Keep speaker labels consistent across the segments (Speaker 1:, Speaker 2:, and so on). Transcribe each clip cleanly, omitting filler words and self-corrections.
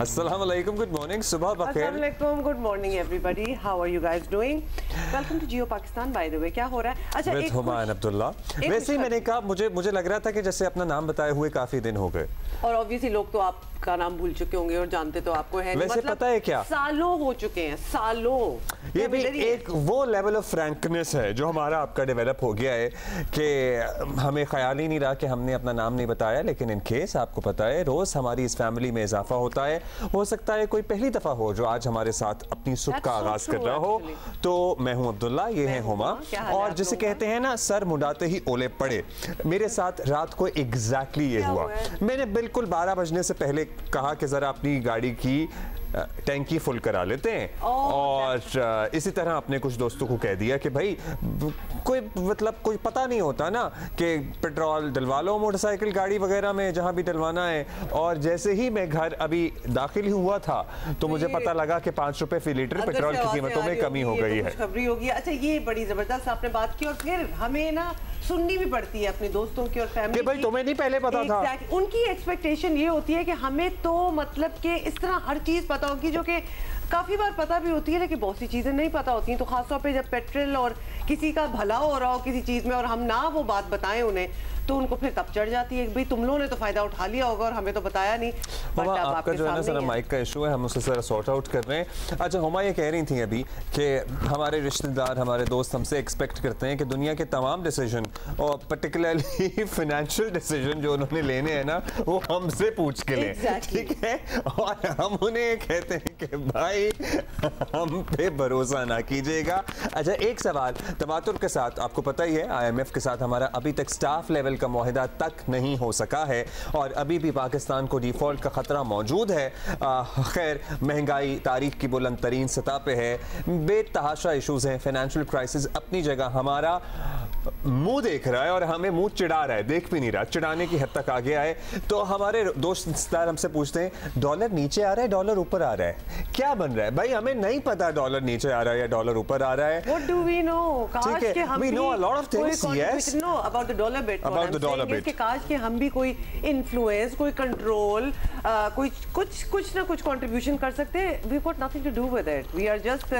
Speaker 1: अस्सलाम वालेकुम, good morning, सुबह बखैर।
Speaker 2: अस्सलाम वालेकुम, good morning everybody, how are you guys doing? Welcome to Geo Pakistan. By the way, क्या हो रहा है? अच्छा,
Speaker 1: एक हुमायूं अब्दुल्ला। वैसे ही मैंने कहा, मुझे लग रहा था कि जैसे अपना नाम बताए हुए काफी दिन हो गए,
Speaker 2: और ऑब्वियसली लोग तो आपका नाम भूल चुके होंगे और जानते तो आपको है।
Speaker 1: वैसे मतलब पता है क्या,
Speaker 2: सालों हो चुके हैं, सालों।
Speaker 1: ये भी एक वो लेवल ऑफ फ्रैंकनेस है जो हमारा आपका डेवलप हो गया है कि हमें ख्याल ही नहीं रहा कि हमने अपना नाम नहीं बताया। लेकिन इन केस आपको पता है, रोज हमारी इस फैमिली में इजाफा होता है। हो सकता है कोई पहली दफा हो जो आज हमारे साथ अपनी सुख का आगाज कर रहा हो। तो मैं हूं अब्दुल्ला, ये है हुमा, और जिसे कहते हैं ना, सर मुंडाते ही ओले पड़े। मेरे साथ रात को एग्जैक्टली ये हुआ। मैंने बिल्कुल 12 बजने से पहले कहा कि जरा अपनी गाड़ी की टैंकी फुल करा लेते हैं, और इसी तरह अपने कुछ दोस्तों को कह दिया कि भाई कोई कोई पता नहीं होता ना कि पेट्रोल डलवा लो मोटरसाइकिल गाड़ी वगैरह में जहां भी डलवाना है। और जैसे ही मैं घर अभी दाखिल हुआ था तो मुझे पता लगा कि 5 रुपए फी लीटर पेट्रोल की कीमतों में कमी हो गई है।
Speaker 2: खबरी होगी। अच्छा, ये बड़ी जबरदस्त आपने बात की, और फिर हमें ना सुननी भी पड़ती है अपने दोस्तों की और फैमिली की।
Speaker 1: भाई तुम्हें नहीं पहले पता था।
Speaker 2: उनकी एक्सपेक्टेशन ये होती है कि हमें तो मतलब कि इस तरह हर चीज पता होगी, जो कि काफी बार पता भी होती है, लेकिन बहुत सी चीजें नहीं पता होती हैं। तो खासतौर पे जब पेट्रोल और किसी का भला हो रहा हो किसी चीज में और हम ना वो बात बताएं उन्हें, तो उनको फिर तब चढ़ जाती है कि भाई तुम लोगों ने तो फायदा उठा लिया होगा और हमें तो बताया नहीं।
Speaker 1: बट आपका जो है ना सर माइक का इशू है, हम उसे सर सॉर्ट आउट कर रहे हैं। अच्छा, हुमा ये कह रही थी अभी कि हमारे रिश्तेदार, हमारे दोस्त हमसे एक्सपेक्ट करते हैं कि दुनिया के तमाम डिसीजन और पर्टिकुलरली फाइनेंशियल डिसीजन जो उन्होंने लेने हैं ना, वो हमसे पूछ के लें। ठीक है, और हम उन्हें कहते हैं कि भाई हम पे भरोसा ना कीजिएगा। अच्छा, एक सवाल तवातुर के साथ, आपको पता ही है IMF के साथ हमारा अभी तक स्टाफ लेवल का मुआहिदा तक नहीं हो सका है, और अभी भी पाकिस्तान को डिफॉल्ट का खतरा मौजूद है। खैर, महंगाई तारीख की बुलंद तरीन सतह पे है, बेतहाशा इशूज हैं, फाइनेंशियल क्राइसिस अपनी जगह हमारा मुंह देख रहा है और हमें मुंह चिढ़ा रहा है, देख भी नहीं रहा, चिढ़ाने की हद तक आ गया है। तो हमारे दोस्त रिश्तेदार हमसे पूछते हैं, डॉलर नीचे आ रहा है, डॉलर ऊपर आ रहा है, क्या बन रहा है? भाई हमें नहीं पता डॉलर नीचे आ रहा है या डॉलर ऊपर आ रहा है।
Speaker 2: What do we know?
Speaker 1: ठीक है, we know a lot of things. Yes.
Speaker 2: No, about the dollar bit.
Speaker 1: About the dollar bit.
Speaker 2: कि काश कि हम भी कोई इन्फ्लुएंस, कोई कंट्रोल, कोई कुछ ना कुछ कंट्रीब्यूशन कर सकते हैं। We got nothing to do with it. We are just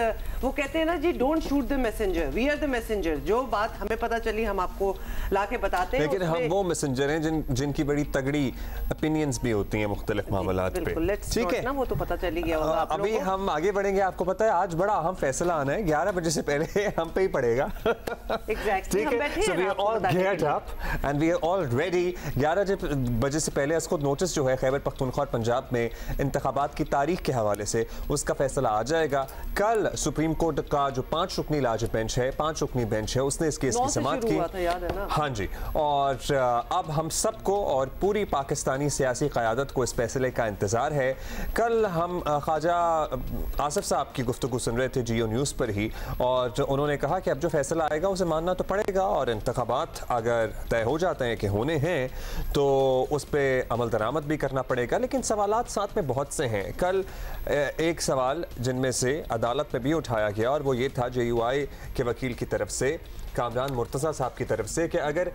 Speaker 2: वो कहते हैं ना जी, don't shoot the messenger. We are the messenger. जो बात हमें पता चली हम आपको लाके बताते हैं।
Speaker 1: लेकिन हम वो मैसेंजर हैं जिनकी बड़ी तगड़ी ओपिनियंस भी होती हैं मुख्तलिफ मामलात पे। ठीक है ना,
Speaker 2: वो तो पता चली गया होगा।
Speaker 1: अभी हम आगे बढ़ेंगे। आपको पता है आज बड़ा अहम फैसला आना है, 11 बजे से पहले हम पे ही पड़ेगा।
Speaker 2: Exactly.
Speaker 1: ठीक है, so we are all geared up and we are all ready। 11 बजे से पहले इसको नोटिस जो है खैबर पख्तूनख्वा और पंजाब में इंतखाबात की तारीख के हवाले से उसका फैसला आ जाएगा। कल सुप्रीम कोर्ट का जो 5 रुकनी लार्ज बेंच है, 5 रुकनी बेंच है, उसने इस केस की समाअत की। हाँ जी, और अब हम सबको और पूरी पाकिस्तानी सियासी क़यादत को इस फैसले का इंतज़ार है। कल हम ख्वाजा आसिफ साहब की गुफ्तगू सुन रहे थे जियो न्यूज़ पर ही, और उन्होंने कहा कि अब जो फैसला आएगा उसे मानना तो पड़ेगा, और इंतखाबात अगर तय हो जाते हैं कि होने हैं तो उस पर अमल दरामद भी करना पड़ेगा। लेकिन सवालात साथ में बहुत से हैं। कल एक सवाल जिनमें से अदालत में भी उठाया गया, और वो ये था JUI के वकील की तरफ से, कामरान मुर्तज़ा साहब की तरफ से, कि अगर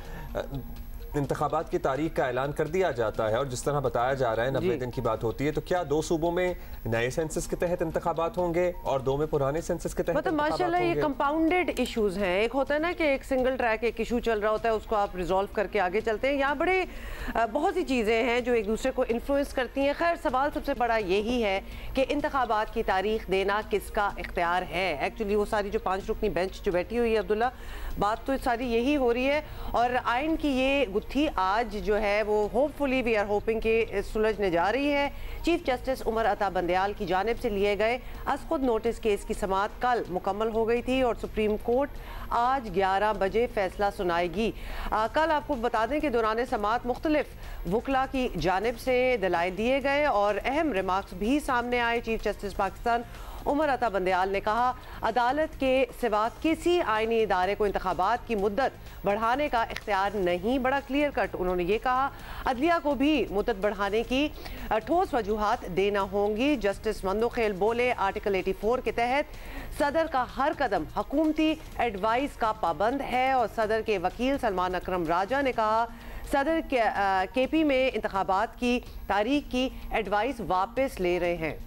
Speaker 1: इंतखाबात की तारीख का ऐलान कर दिया जाता है और जिस तरह बताया जा रहा है 90 दिन की बात होती है, तो क्या 2 सूबों में नए सेंसस के तहत इंतखाबात होंगे और 2 में पुराने सेंसस के तहत?
Speaker 2: मतलब माशाल्लाह ये कंपाउंडेड इश्यूज हैं। एक होता है ना कि एक सिंगल ट्रैक एक इशू चल रहा होता है, उसको आप रिजॉल्व करके आगे चलते हैं। यहाँ बड़े बहुत सी चीज़ें हैं जो एक दूसरे को इन्फ्लुएंस करती हैं। खैर, सवाल सबसे बड़ा यही है कि इंतखाबात की तारीख देना किसका इख्तियार है। एक्चुअली वो सारी जो 5 रुकनी बेंच जो बैठी हुई है अब्दुल्ला, बात तो सारी यही हो रही है, और आइन की ये गुत्थी आज जो है वो होपफुली वी आर होपिंग कि सुलझने जा रही है। चीफ जस्टिस उमर अता बंदयाल की जानिब से लिए गए अज़-खुद नोटिस केस की समाअत कल मुकम्मल हो गई थी, और सुप्रीम कोर्ट आज 11 बजे फैसला सुनाएगी। कल आपको बता दें कि दौरान समाअत मुख्तलिफ वकला की जानिब से दलाइल दिए गए और अहम रिमार्क्स भी सामने आए। चीफ जस्टिस पाकिस्तान उमर अता बंदयाल ने कहा, अदालत के सिवा किसी आईनी इदारे को इंतखाबात की मुद्दत बढ़ाने का इख्तियार नहीं। बड़ा क्लियर कट उन्होंने ये कहा, अदलिया को भी मुद्दत बढ़ाने की ठोस वजूहात देना होंगी। जस्टिस मंदोखेल बोले, आर्टिकल 84 के तहत सदर का हर कदम हुकूमती एडवाइस का पाबंद है, और सदर के वकील सलमान अकरम राजा ने कहा, सदर केपी में इंतखाबात की तारीख की एडवाइस वापस ले रहे हैं।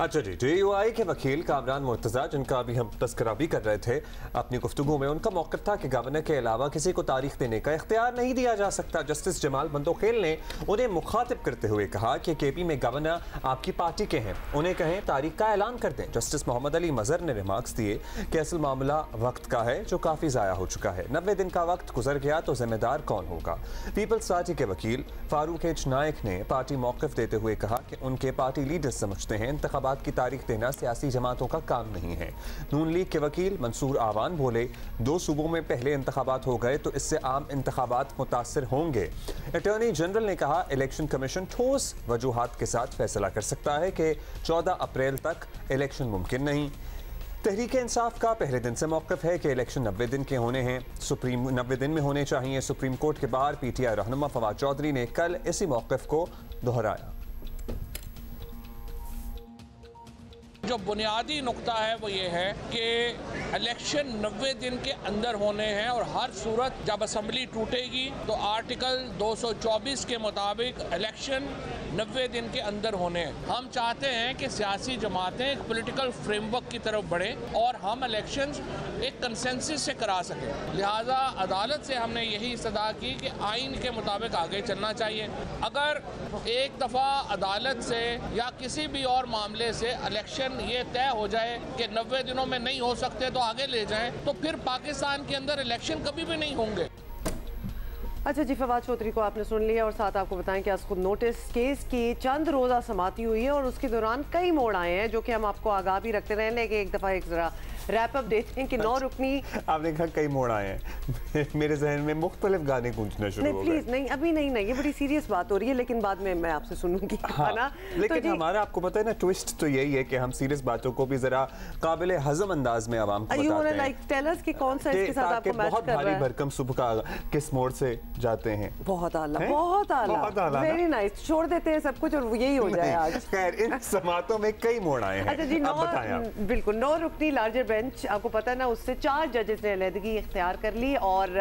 Speaker 1: अच्छा जी, JUI के वकील कामरान मुर्तज़ा, जिनका अभी हम तस्करा भी कर रहे थे अपनी गुफ्तगू में, उनका मौक़िफ़ था कि गवर्नर के अलावा किसी को तारीख देने का इख्तियार नहीं दिया जा सकता। जस्टिस जमाल बंदोखेल ने उन्हें मुखातिब करते हुए कहा कि KP में गवर्नर आपकी पार्टी के हैं, उन्हें कहें तारीख का ऐलान कर दें। जस्टिस मोहम्मद अली मजहर ने रिमार्क्स दिए कि असल मामला वक्त का है जो काफ़ी ज़ाया हो चुका है। 90 दिन का वक्त गुजर गया तो जिम्मेदार कौन होगा। पीपल्स पार्टी के वकील फारूक एच नायक ने पार्टी मौक़िफ़ देते हुए कहा कि उनके पार्टी लीडर्स समझते हैं इंतखाबात की तारीख देना सियासी जमातों का काम नहीं है। नून लीग के वकील मंसूर आवान बोले, 2 सूबों में पहले इंतखाबात हो गए तो इससे आम इंतखाबात मुतासिर होंगे। अटॉर्नी जनरल ने कहा इलेक्शन कमीशन ठोस वजूहात के साथ फैसला कर सकता है कि 14 अप्रैल तक इलेक्शन मुमकिन नहीं। तहरीक इंसाफ का पहले दिन से मौक़िफ़ है कि इलेक्शन 90 दिन के होने हैं, 90 दिन में होने चाहिए। सुप्रीम कोर्ट के बाहर PTI रहनुमा फवाद चौधरी ने कल इसी मौक़िफ़ को दोहराया।
Speaker 3: जो बुनियादी नुक्ता है वो ये है कि इलेक्शन 90 दिन के अंदर होने हैं और हर सूरत जब असम्बली टूटेगी तो आर्टिकल 224 के मुताबिक इलेक्शन 90 दिन के अंदर होने हैं। हम चाहते हैं कि सियासी जमातें एक पॉलिटिकल फ्रेमवर्क की तरफ बढ़ें और हम इलेक्शंस एक कंसेंसस से करा सकें। लिहाजा अदालत से हमने यही सदा की कि आइन के मुताबिक आगे चलना चाहिए। अगर एक दफ़ा अदालत से या किसी भी और मामले से इलेक्शन ये तय हो जाए कि 90 दिनों में नहीं हो सकते तो आगे ले जाएं, तो फिर पाकिस्तान के अंदर इलेक्शन कभी भी नहीं होंगे।
Speaker 2: अच्छा जी, फवाद चौधरी को आपने सुन लिया और साथ आपको बताएं कि आज खुद नोटिस केस की चंद रोज़ा समाती हुई है और उसके दौरान कई मोड़ आए हैं जो कि हम आपको आगाह भी रखते रहे, लेकिन एक दफ़ा एक ज़रा रैप अप देते हैं कि 9 रुकनी।
Speaker 1: आपने कहा कई मोड़ आए हैं, मेरे जहन में मुख्तलिफ गाने गूंजने शुरू हो गए।
Speaker 2: प्लीज नहीं, अभी नहीं, ये बड़ी सीरियस बात हो रही है, लेकिन बाद में मैं आपसे सुनूंगी।
Speaker 1: हाँ,
Speaker 2: ना
Speaker 1: लेकिन
Speaker 2: तो
Speaker 1: हमारा आपको पता है ना ट्विस्ट तो यही है कि हम सीरियस बातों को भी जरा काबिल हजम अंदाज में आवाम को बताते हैं।
Speaker 2: लाइक टेल अस कि कौन सा इसके साथ आपको मैच कर रहा है।
Speaker 1: बहुत भारी भरकम सुबह का किस मोड़ से जाते हैं।
Speaker 2: बहुत आला, बहुत आला, वेरी नाइस। छोड़ देते हैं सब कुछ और यही हो जाए आज।
Speaker 1: खैर, इन समातों में कई मोड़ आए हैं।
Speaker 2: अच्छा जी, बिल्कुल 9 रुकनी लार्जर बेंच, आपको पता है ना, उससे 4 जजेस ने अलहदगी इख्तियार कर ली और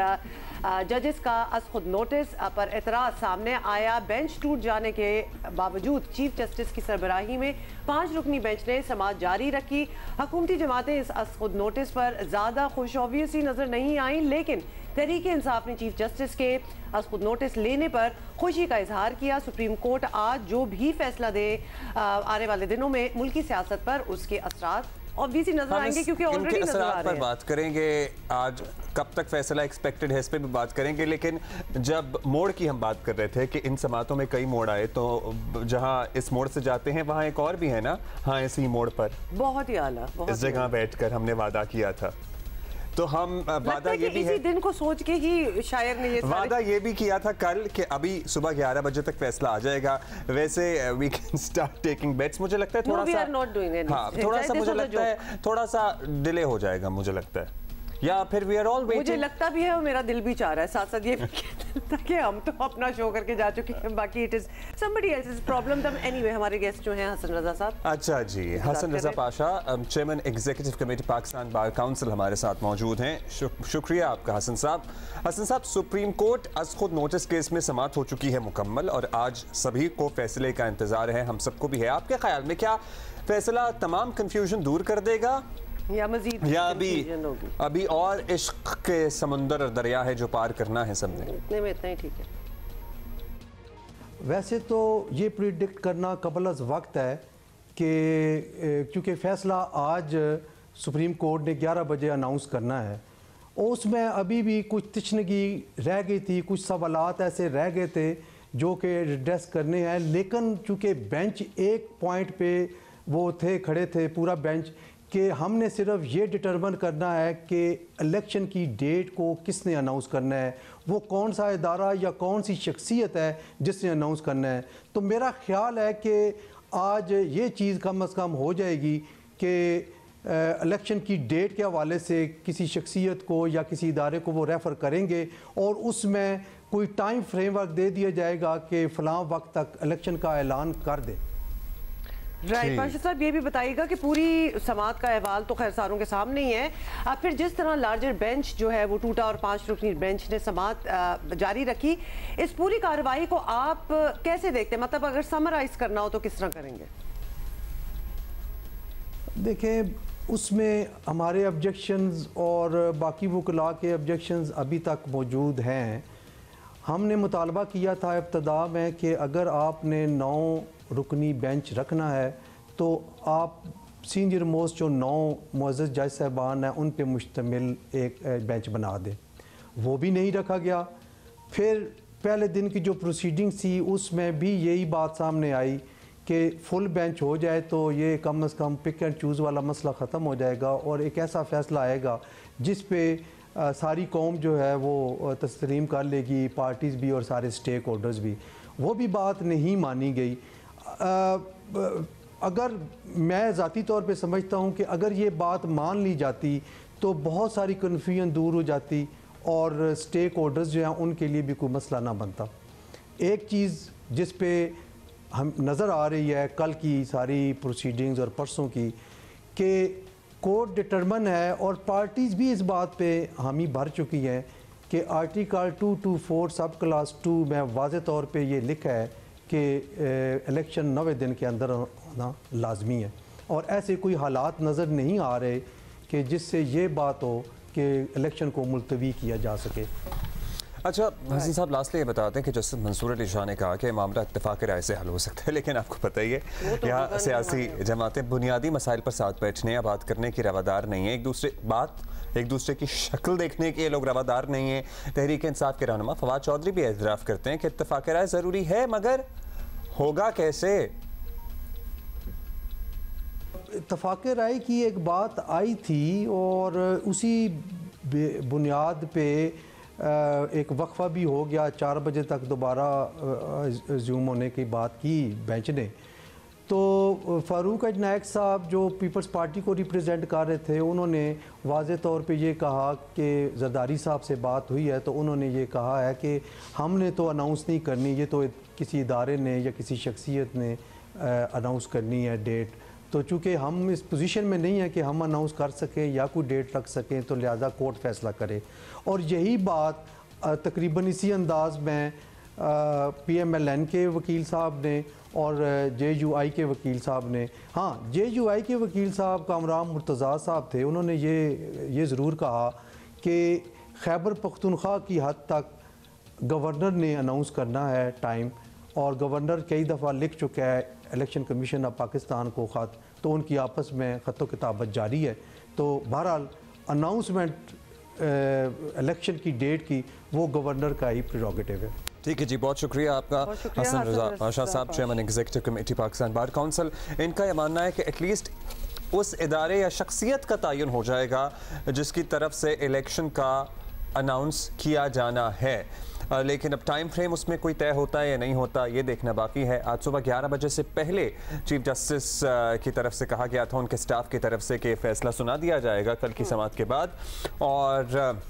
Speaker 2: जजेस का अस खुद नोटिस पर एतराज़ सामने आया। बेंच टूट जाने के बावजूद चीफ जस्टिस की सरबराही में 5 रुकनी बेंच ने समाअत जारी रखी। हुकूमती जमातें इस अस खुद नोटिस पर ज़्यादा खुश ऑब्वियसली नजर नहीं आई, लेकिन तहरीक इंसाफ ने चीफ जस्टिस के अस खुद नोटिस लेने पर खुशी का इजहार किया। सुप्रीम कोर्ट आज जो भी फैसला दे आने वाले दिनों में मुल्की सियासत पर उसके असरात ऑब्वियसली नजर आएंगे, क्योंकि ऑलरेडी नजर आ रहे हैं।
Speaker 1: पर बात करेंगे आज, कब तक फैसला एक्सपेक्टेड है इस पे भी बात करेंगे, लेकिन जब मोड़ की हम बात कर रहे थे कि इन समातों में कई मोड़ आए, तो जहां इस मोड़ से जाते हैं वहां एक और भी है ना। हाँ, इसी मोड़ पर
Speaker 2: बहुत ही आला,
Speaker 1: इस जगह बैठकर हमने वादा किया था, तो हम वादा ये भी है,
Speaker 2: इसी दिन को सोच के ही शायर ने ये
Speaker 1: वादा ये भी किया था कल कि अभी सुबह 11 बजे तक फैसला आ जाएगा। वैसे we can start taking bets. मुझे लगता है थोड़ा सा, हाँ, थोड़ा सा मुझे लगता है थोड़ा सा डिले हो जाएगा, मुझे लगता है, या फिर वी आर ऑल वेटिंग।
Speaker 2: मुझे लगता भी है और मेरा दिल भी चाह रहा है, साथ साथ ये कि हम तो अपना शो करके जा चुके हैं, बाकी it is somebody else's problem. तब एनीवे हमारे गेस्ट जो हैं हसन रजा साहब।
Speaker 1: अच्छा जी, Hasan Raza Pasha, chairman executive committee Pakistan bar council हमारे साथ मौजूद हैं। शुक्रिया आपका हसन साहब। हसन साहब, सुप्रीम कोर्ट अस खुद नोटिस केस में समाअत हो चुकी है मुकम्मल और आज सभी को फैसले का इंतजार है, हम सबको भी है। आपके ख्याल में क्या फैसला तमाम कंफ्यूजन दूर कर देगा
Speaker 2: या मजीद,
Speaker 1: या अभी और इश्क के समुंदर और दरिया है जो पार करना है सबने?
Speaker 2: इतने में इतना ही ठीक है।
Speaker 4: वैसे तो ये प्रिडिक्ट करना कबल अज़ वक्त है कि क्योंकि फ़ैसला आज सुप्रीम कोर्ट ने 11 बजे अनाउंस करना है, उसमें अभी भी कुछ तिश्नगी रह गई थी, कुछ सवालात ऐसे रह गए थे जो कि एड्रेस करने हैं, लेकिन चूँकि बेंच एक पॉइंट पे वो थे, खड़े थे पूरा बेंच, कि हमने सिर्फ ये डिटरमिन करना है कि इलेक्शन की डेट को किसने अनाउंस करना है, वो कौन सा इदारा या कौन सी शख्सियत है जिसने अनाउंस करना है। तो मेरा ख्याल है कि आज ये चीज़ कम अज़ कम हो जाएगी कि इलेक्शन की डेट के हवाले से किसी शख्सियत को या किसी इदारे को वो रेफ़र करेंगे और उसमें कोई टाइम फ्रेमवर्क दे दिया जाएगा कि फ़लाँ वक्त तक इलेक्शन का ऐलान कर दे।
Speaker 2: राइट पाशा साहब, ये भी बताइएगा कि पूरी समात का अहवाल तो खैर सारों के सामने ही है, अब फिर जिस तरह लार्जर बेंच जो है वो टूटा और 5 रुकनी बेंच ने समात जारी रखी, इस पूरी कार्रवाई को आप कैसे देखते हैं? मतलब अगर समराइज करना हो तो किस तरह करेंगे?
Speaker 4: देखें, उसमें हमारे ऑब्जेक्शंस और बाकी वकला के ऑब्जेक्शंस अभी तक मौजूद हैं। हमने मुतालबा किया था इब्तदा में कि अगर आपने 9 रुकनी बेंच रखना है तो आप सीनियर मोस्ट जो 9 मुअज़्ज़ज़ जज साहबान हैं उन पे मुश्तमिल एक बेंच बना दें। वो भी नहीं रखा गया। फिर पहले दिन की जो प्रोसीडिंग्स थी उसमें भी यही बात सामने आई कि फुल बेंच हो जाए तो ये कम से कम पिक एंड चूज़ वाला मसला ख़त्म हो जाएगा और एक ऐसा फ़ैसला आएगा जिस पे सारी कौम जो है वो तस्लीम कर लेगी, पार्टीज़ भी और सारे स्टेक होल्डर्स भी। वो भी बात नहीं मानी गई। अगर मैं ज़ाती तौर पे समझता हूँ कि अगर ये बात मान ली जाती तो बहुत सारी कन्फ्यूजन दूर हो जाती और स्टेक होल्डर्स जो हैं उनके लिए भी कोई मसला ना बनता। एक चीज़ जिस पे हम नज़र आ रही है कल की सारी प्रोसीडिंग्स और परसों की कि कोर्ट डिटरमन है और पार्टीज़ भी इस बात पे हामी भर चुकी हैं कि आर्टिकल 224 सब क्लास 2 में वाज़े तौर पे ये लिखा है कि इलेक्शन 90 दिन के अंदर होना लाजमी है और ऐसे कोई हालात नज़र नहीं आ रहे कि जिससे ये बात हो कि इलेक्शन को मुलतवी किया जा सके।
Speaker 1: अच्छा हसन साहब, लास्टली ये बताते हैं कि जस्टिस मंसूर अली शाह ने कहा कि मामला इत्तेफाक राय से हल हो सकता है, लेकिन आपको पता ही है यहाँ सियासी जमातें बुनियादी मसाइल पर साथ बैठने या बात करने की रवादार नहीं है। एक दूसरे की शक्ल देखने के लोग रवादार नहीं है। तहरीक इंसाफ के रहनुमा फवाद चौधरी भी एतराफ़ करते हैं कि इत्तेफाक राय ज़रूरी है, मगर होगा कैसे?
Speaker 4: इत्तेफाक राय की एक बात आई थी और उसी बुनियाद पे एक वक्फा भी हो गया। 4 बजे तक दोबारा ज़ूम होने की बात की बेंच ने। तो फ़ारूक नायक साहब जो पीपल्स पार्टी को रिप्रेजेंट कर रहे थे उन्होंने वाज़े तौर पे ये कहा कि जरदारी साहब से बात हुई है तो उन्होंने ये कहा है कि हमने तो अनाउंस नहीं करनी, ये तो किसी इदारे ने या किसी शख्सियत ने अनाउंस करनी है डेट। तो चूँकि हम इस पोजीशन में नहीं है कि हम अनाउंस कर सकें या कोई डेट रख सकें तो लिहाजा कोर्ट फैसला करे। और यही बात तकरीबन इसी अंदाज में PMLN के वकील साहब ने और JUI के वकील साहब ने, हाँ JUI के वकील साहब कामरान मुर्तज़ा साहब थे, उन्होंने ये ज़रूर कहा कि खैबर पख्तूनख्वा की हद तक गवर्नर ने अनाउंस करना है टाइम, और गवर्नर कई दफ़ा लिख चुका है इलेक्शन कमीशन ऑफ पाकिस्तान को ख़त, तो उनकी आपस में ख़त किताबत जारी है। तो बहरहाल अनाउंसमेंट इलेक्शन की डेट की वो गवर्नर का ही प्रेरोगेटिव है।
Speaker 1: ठीक है जी, बहुत शुक्रिया आपका हसन रज़ा पाशा साहब, chairman executive committee Pakistan bar council. इनका यह मानना है कि एटलीस्ट उस इदारे या शख्सियत का तयन हो जाएगा जिसकी तरफ से इलेक्शन का अनाउंस किया जाना है, लेकिन अब टाइम फ्रेम उसमें कोई तय होता है या नहीं होता ये देखना बाकी है। आज सुबह 11 बजे से पहले चीफ जस्टिस की तरफ से कहा गया था, उनके स्टाफ की तरफ से कि फैसला सुना दिया जाएगा कल की समाअत के बाद, और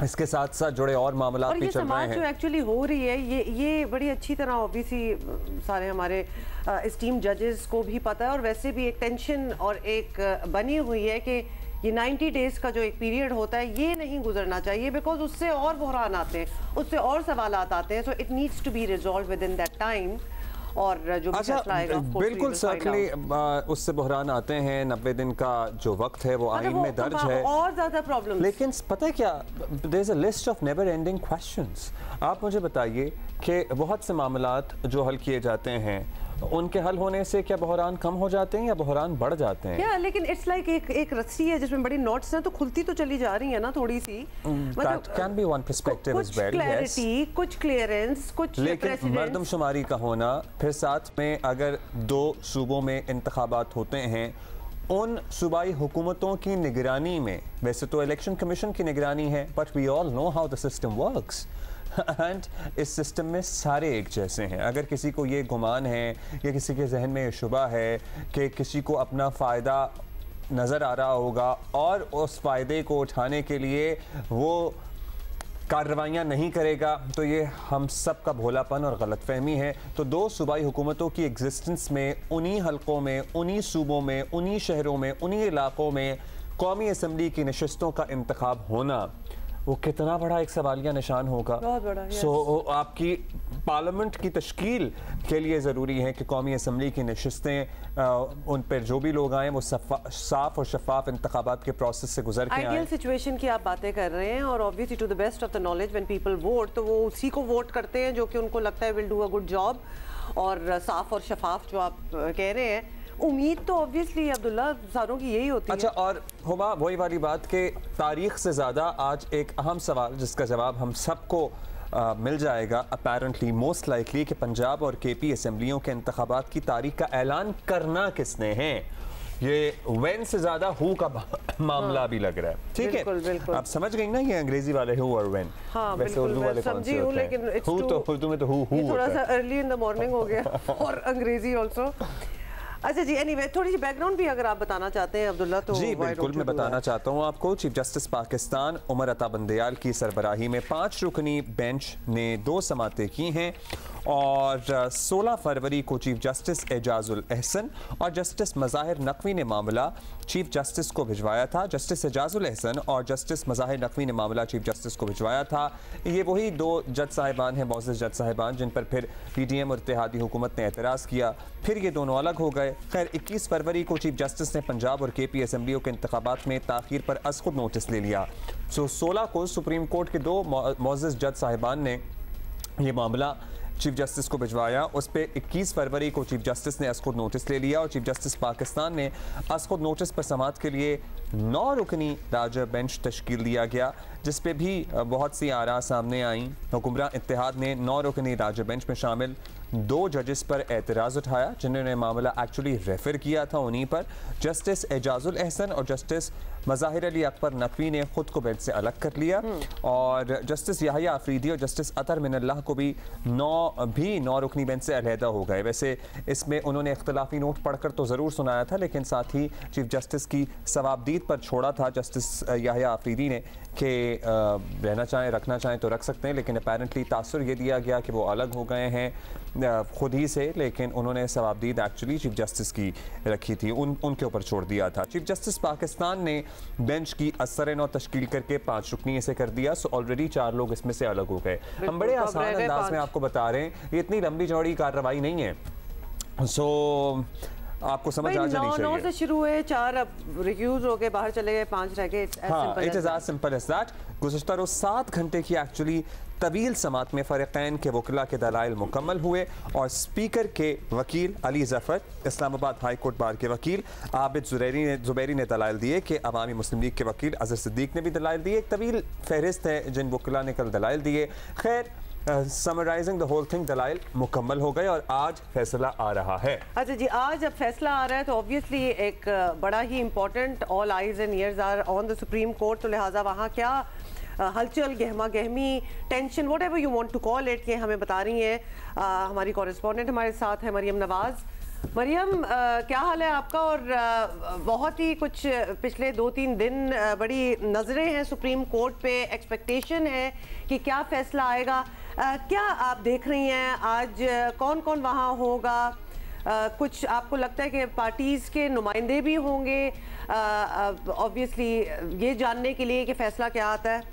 Speaker 1: इसके साथ साथ जुड़े और मामला भी चल रहे हैं।
Speaker 2: जो एक्चुअली हो रही है ये बड़ी अच्छी तरह ऑब्वियसली सारे हमारे एस्टीम जजेस को भी पता है, और वैसे भी एक टेंशन और एक बनी हुई है कि ये 90 डेज का जो एक पीरियड होता है ये नहीं गुजरना चाहिए, बिकॉज उससे और बहरान आते हैं, उससे और सवालात आते हैं। So it needs to be resolve within that time, और जो भी फैसला आएगा
Speaker 1: बिल्कुल सर्टनली उससे बहरान आते हैं। 90 दिन का जो वक्त है वो आईन में दर्ज है,
Speaker 2: और ज्यादा प्रॉब्लम।
Speaker 1: लेकिन पता है क्या, there is a list of never ending questions. आप मुझे बताइए कि बहुत से मामलात जो हल किए जाते हैं उनके हल होने से क्या बहरान कम हो जाते हैं या बहरान बढ़ जाते हैं?
Speaker 2: या लेकिन इट्स लाइक एक रस्सी है जिसमें बड़ी नोट्स हैं, तो खुलती तो चली जा रही है ना थोड़ी सी।
Speaker 1: That can be one perspective as well, yes.
Speaker 2: कुछ क्लियरेंस, कुछ
Speaker 1: लेकिन मर्दमशुमारी का होना, फिर साथ में अगर 2 सूबों में इंतखाबात होते हैं, उन सूबाई हुकूमतों की निगरानी में, वैसे तो इलेक्शन कमीशन की निगरानी है, but we all know how the system works and इस सिस्टम में सारे एक जैसे हैं। अगर किसी को ये गुमान है या किसी के जहन में ये शुबा है कि किसी को अपना फ़ायदा नज़र आ रहा होगा और उस फ़ायदे को उठाने के लिए वो कार्रवाइयाँ नहीं करेगा तो ये हम सब का भोलापन और गलतफहमी है। तो दो सूबाई हुकूमतों की एग्जिस्टेंस में, उन्हीं हलकों में, उन्हीं सूबों में, उन्हीं शहरों में, उन्हीं इलाकों में कौमी असम्बली की नशस्तों का इंतखाब होना वो कितना बड़ा एक सवालिया निशान होगा।
Speaker 2: बहुत बड़ा।
Speaker 1: आपकी पार्लियामेंट की तश्कील के लिए ज़रूरी है कि कौमी असम्बली की नशस्तें उन पर जो भी लोग आएँ वो साफ और शफाफ इंतखाबात के प्रोसेस से गुजर के आएँ।
Speaker 2: आइडियल सिचुएशन की आप बातें कर रहे हैं और obviously to the best of the knowledge when people vote तो वो उसी को वोट करते हैं जो कि उनको लगता है will do a good job और साफ और शफाफ जो आप कह रहे हैं। उम्मीद तो ऑब्वियसली अब्दुल्ला सारों की यही होती है।
Speaker 1: अच्छा, और हुमा वही वाली बात कि तारीख से ज़्यादा आज एक अहम सवाल जिसका जवाब हम सबको मिल जाएगा अपेरेंटली मोस्ट लाइकली कि पंजाब और केपी असम्बलियों के इंतखाबात की तारीख का ऐलान करना किसने है। ये व्हेन से ज़्यादा हु का मामला भी लग रहा है। ठीक है, आप समझ गई ना ये अंग्रेजी वाले हु और व्हेन।
Speaker 2: हाँ, वैसे उर्दू वाले कौन से होते हैं? लेकिन
Speaker 1: हु तो उर्दू में तो हु
Speaker 2: थोड़ा सा अर्ली इन द मॉर्निंग हो गया और अंग्रेजी ऑल्सो। अच्छा जी, एनीवे थोड़ी सी बैकग्राउंड भी अगर आप बताना चाहते हैं अब्दुल्ला तो
Speaker 1: जी बिल्कुल मैं बताना चाहता हूँ आपको। चीफ जस्टिस पाकिस्तान उमर अता बंदयाल की सरबराही में 5 रुकनी बेंच ने 2 समातें की हैं और 16 फरवरी को चीफ जस्टिस एजाजुल एहसन और जस्टिस मज़ाहिर नकवी ने मामला चीफ जस्टिस को भिजवाया था। जस्टिस एजाजुल एहसन और जस्टिस मज़ाहिर नकवी ने मामला चीफ जस्टिस को भिजवाया था। ये वही 2 जज साहिबान हैं, मौजूद जज साहिबान, जिन पर फिर PDM और इत्तेहादी हुकूमत ने एतराज़ किया, फिर ये दोनों अलग हो गए। खैर 21 फरवरी को चीफ जस्टिस ने पंजाब और KP असम्बलियों के इंतखाबात में ताख़ीर पर अज़ खुद नोटिस ले लिया। 16 को सुप्रीम कोर्ट के 2 मौजूद जज साहिबान ने ये मामला चीफ जस्टिस को भिजवाया। उस पर 21 फरवरी को चीफ जस्टिस ने असखुद नोटिस ले लिया और चीफ जस्टिस पाकिस्तान ने असखुद नोटिस पर समाअत के लिए 9 रुकनी राजा बेंच तश्कील दिया गया, जिस पे भी बहुत सी आरा सामने आई। हुक्मरान इत्तेहाद ने 9 रुकनी राजा बेंच में शामिल 2 जजेस पर एतराज़ उठाया, जिन्होंने मामला एक्चुअली रेफर किया था उन्हीं पर। जस्टिस एजाजुल एहसन और जस्टिस मज़ाहिर अली अकबर नकवी ने खुद को बेंच से अलग कर लिया और जस्टिस याहिया अफरीदी और जस्टिस अतर मिनल्लाह को भी 9 रुकनी बेंच से अलहदा हो गए। वैसे इसमें उन्होंने इख्तलाफी नोट पढ़कर तो ज़रूर सुनाया था, लेकिन साथ ही चीफ जस्टिस की सवाबदीद पर छोड़ा था जस्टिस याहिया अफरीदी ने कि रहना चाहें रखना चाहें तो रख सकते हैं, लेकिन अपेरेंटली तासुर ये दिया गया कि वो अलग हो गए हैं खुद ही से, लेकिन उन्होंने सवाबदीद एक्चुअली चीफ जस्टिस की रखी थी, उनके ऊपर छोड़ दिया था। चीफ जस्टिस पाकिस्तान ने बेंच की असर नौ तश्कील करके 5 रुकनी इसे कर दिया। सो ऑलरेडी 4 लोग इसमें से अलग हो गए। हम बड़े आसान अंदाज में आपको बता रहे हैं, ये इतनी लंबी चौड़ी कार्रवाई नहीं है। सो आपको समझ आ जानी चाहिए।
Speaker 2: 9 से शुरू हुए, 4 अब रिक्यूज हो गए, बाहर चले गए, 5 रह गए।
Speaker 1: हाँ, it is as simple as that. गुज़श्ता रोज 7 घंटे की एक्चुअली तवील समात में फ़रीक़ैन के वकला के दलाइल मुकम्मल हुए और स्पीकर के वकील Ali Zafar, Islamabad high court bar के वकील आबिद ज़ुबैरी ने दलाइल दिए कि अवामी मुस्लिम लीग के वकील अज़हर सिद्दीक ने भी दलाइल दिए। एक तवील फहरिस्त है जिन वकला ने कल दलाइल दिए। खैर समराइजिंग द होल थिंग, दलाइल मुकम्मल हो गए और आज फैसला आ रहा है।
Speaker 2: अच्छा जी, आज जब फैसला आ रहा है तो ऑब्वियसली एक बड़ा ही important, all eyes and ears are on the supreme court, तो लिहाजा वहाँ क्या हलचल, गहमा गहमी, tension, whatever you want to call it, ये हमें बता रही हैं हमारी कॉरेस्पॉन्डेंट हमारे साथ है मरियम नवाज़। मरियम, क्या हाल है आपका? और बहुत ही कुछ पिछले 2-3 दिन बड़ी नज़रें हैं सुप्रीम कोर्ट पे, एक्सपेक्टेशन है कि क्या फ़ैसला आएगा, क्या आप देख रही हैं आज कौन कौन वहाँ होगा? कुछ आपको लगता है कि पार्टीज़ के नुमाइंदे भी होंगे ऑब्वियसली ये जानने के लिए कि फ़ैसला क्या आता है?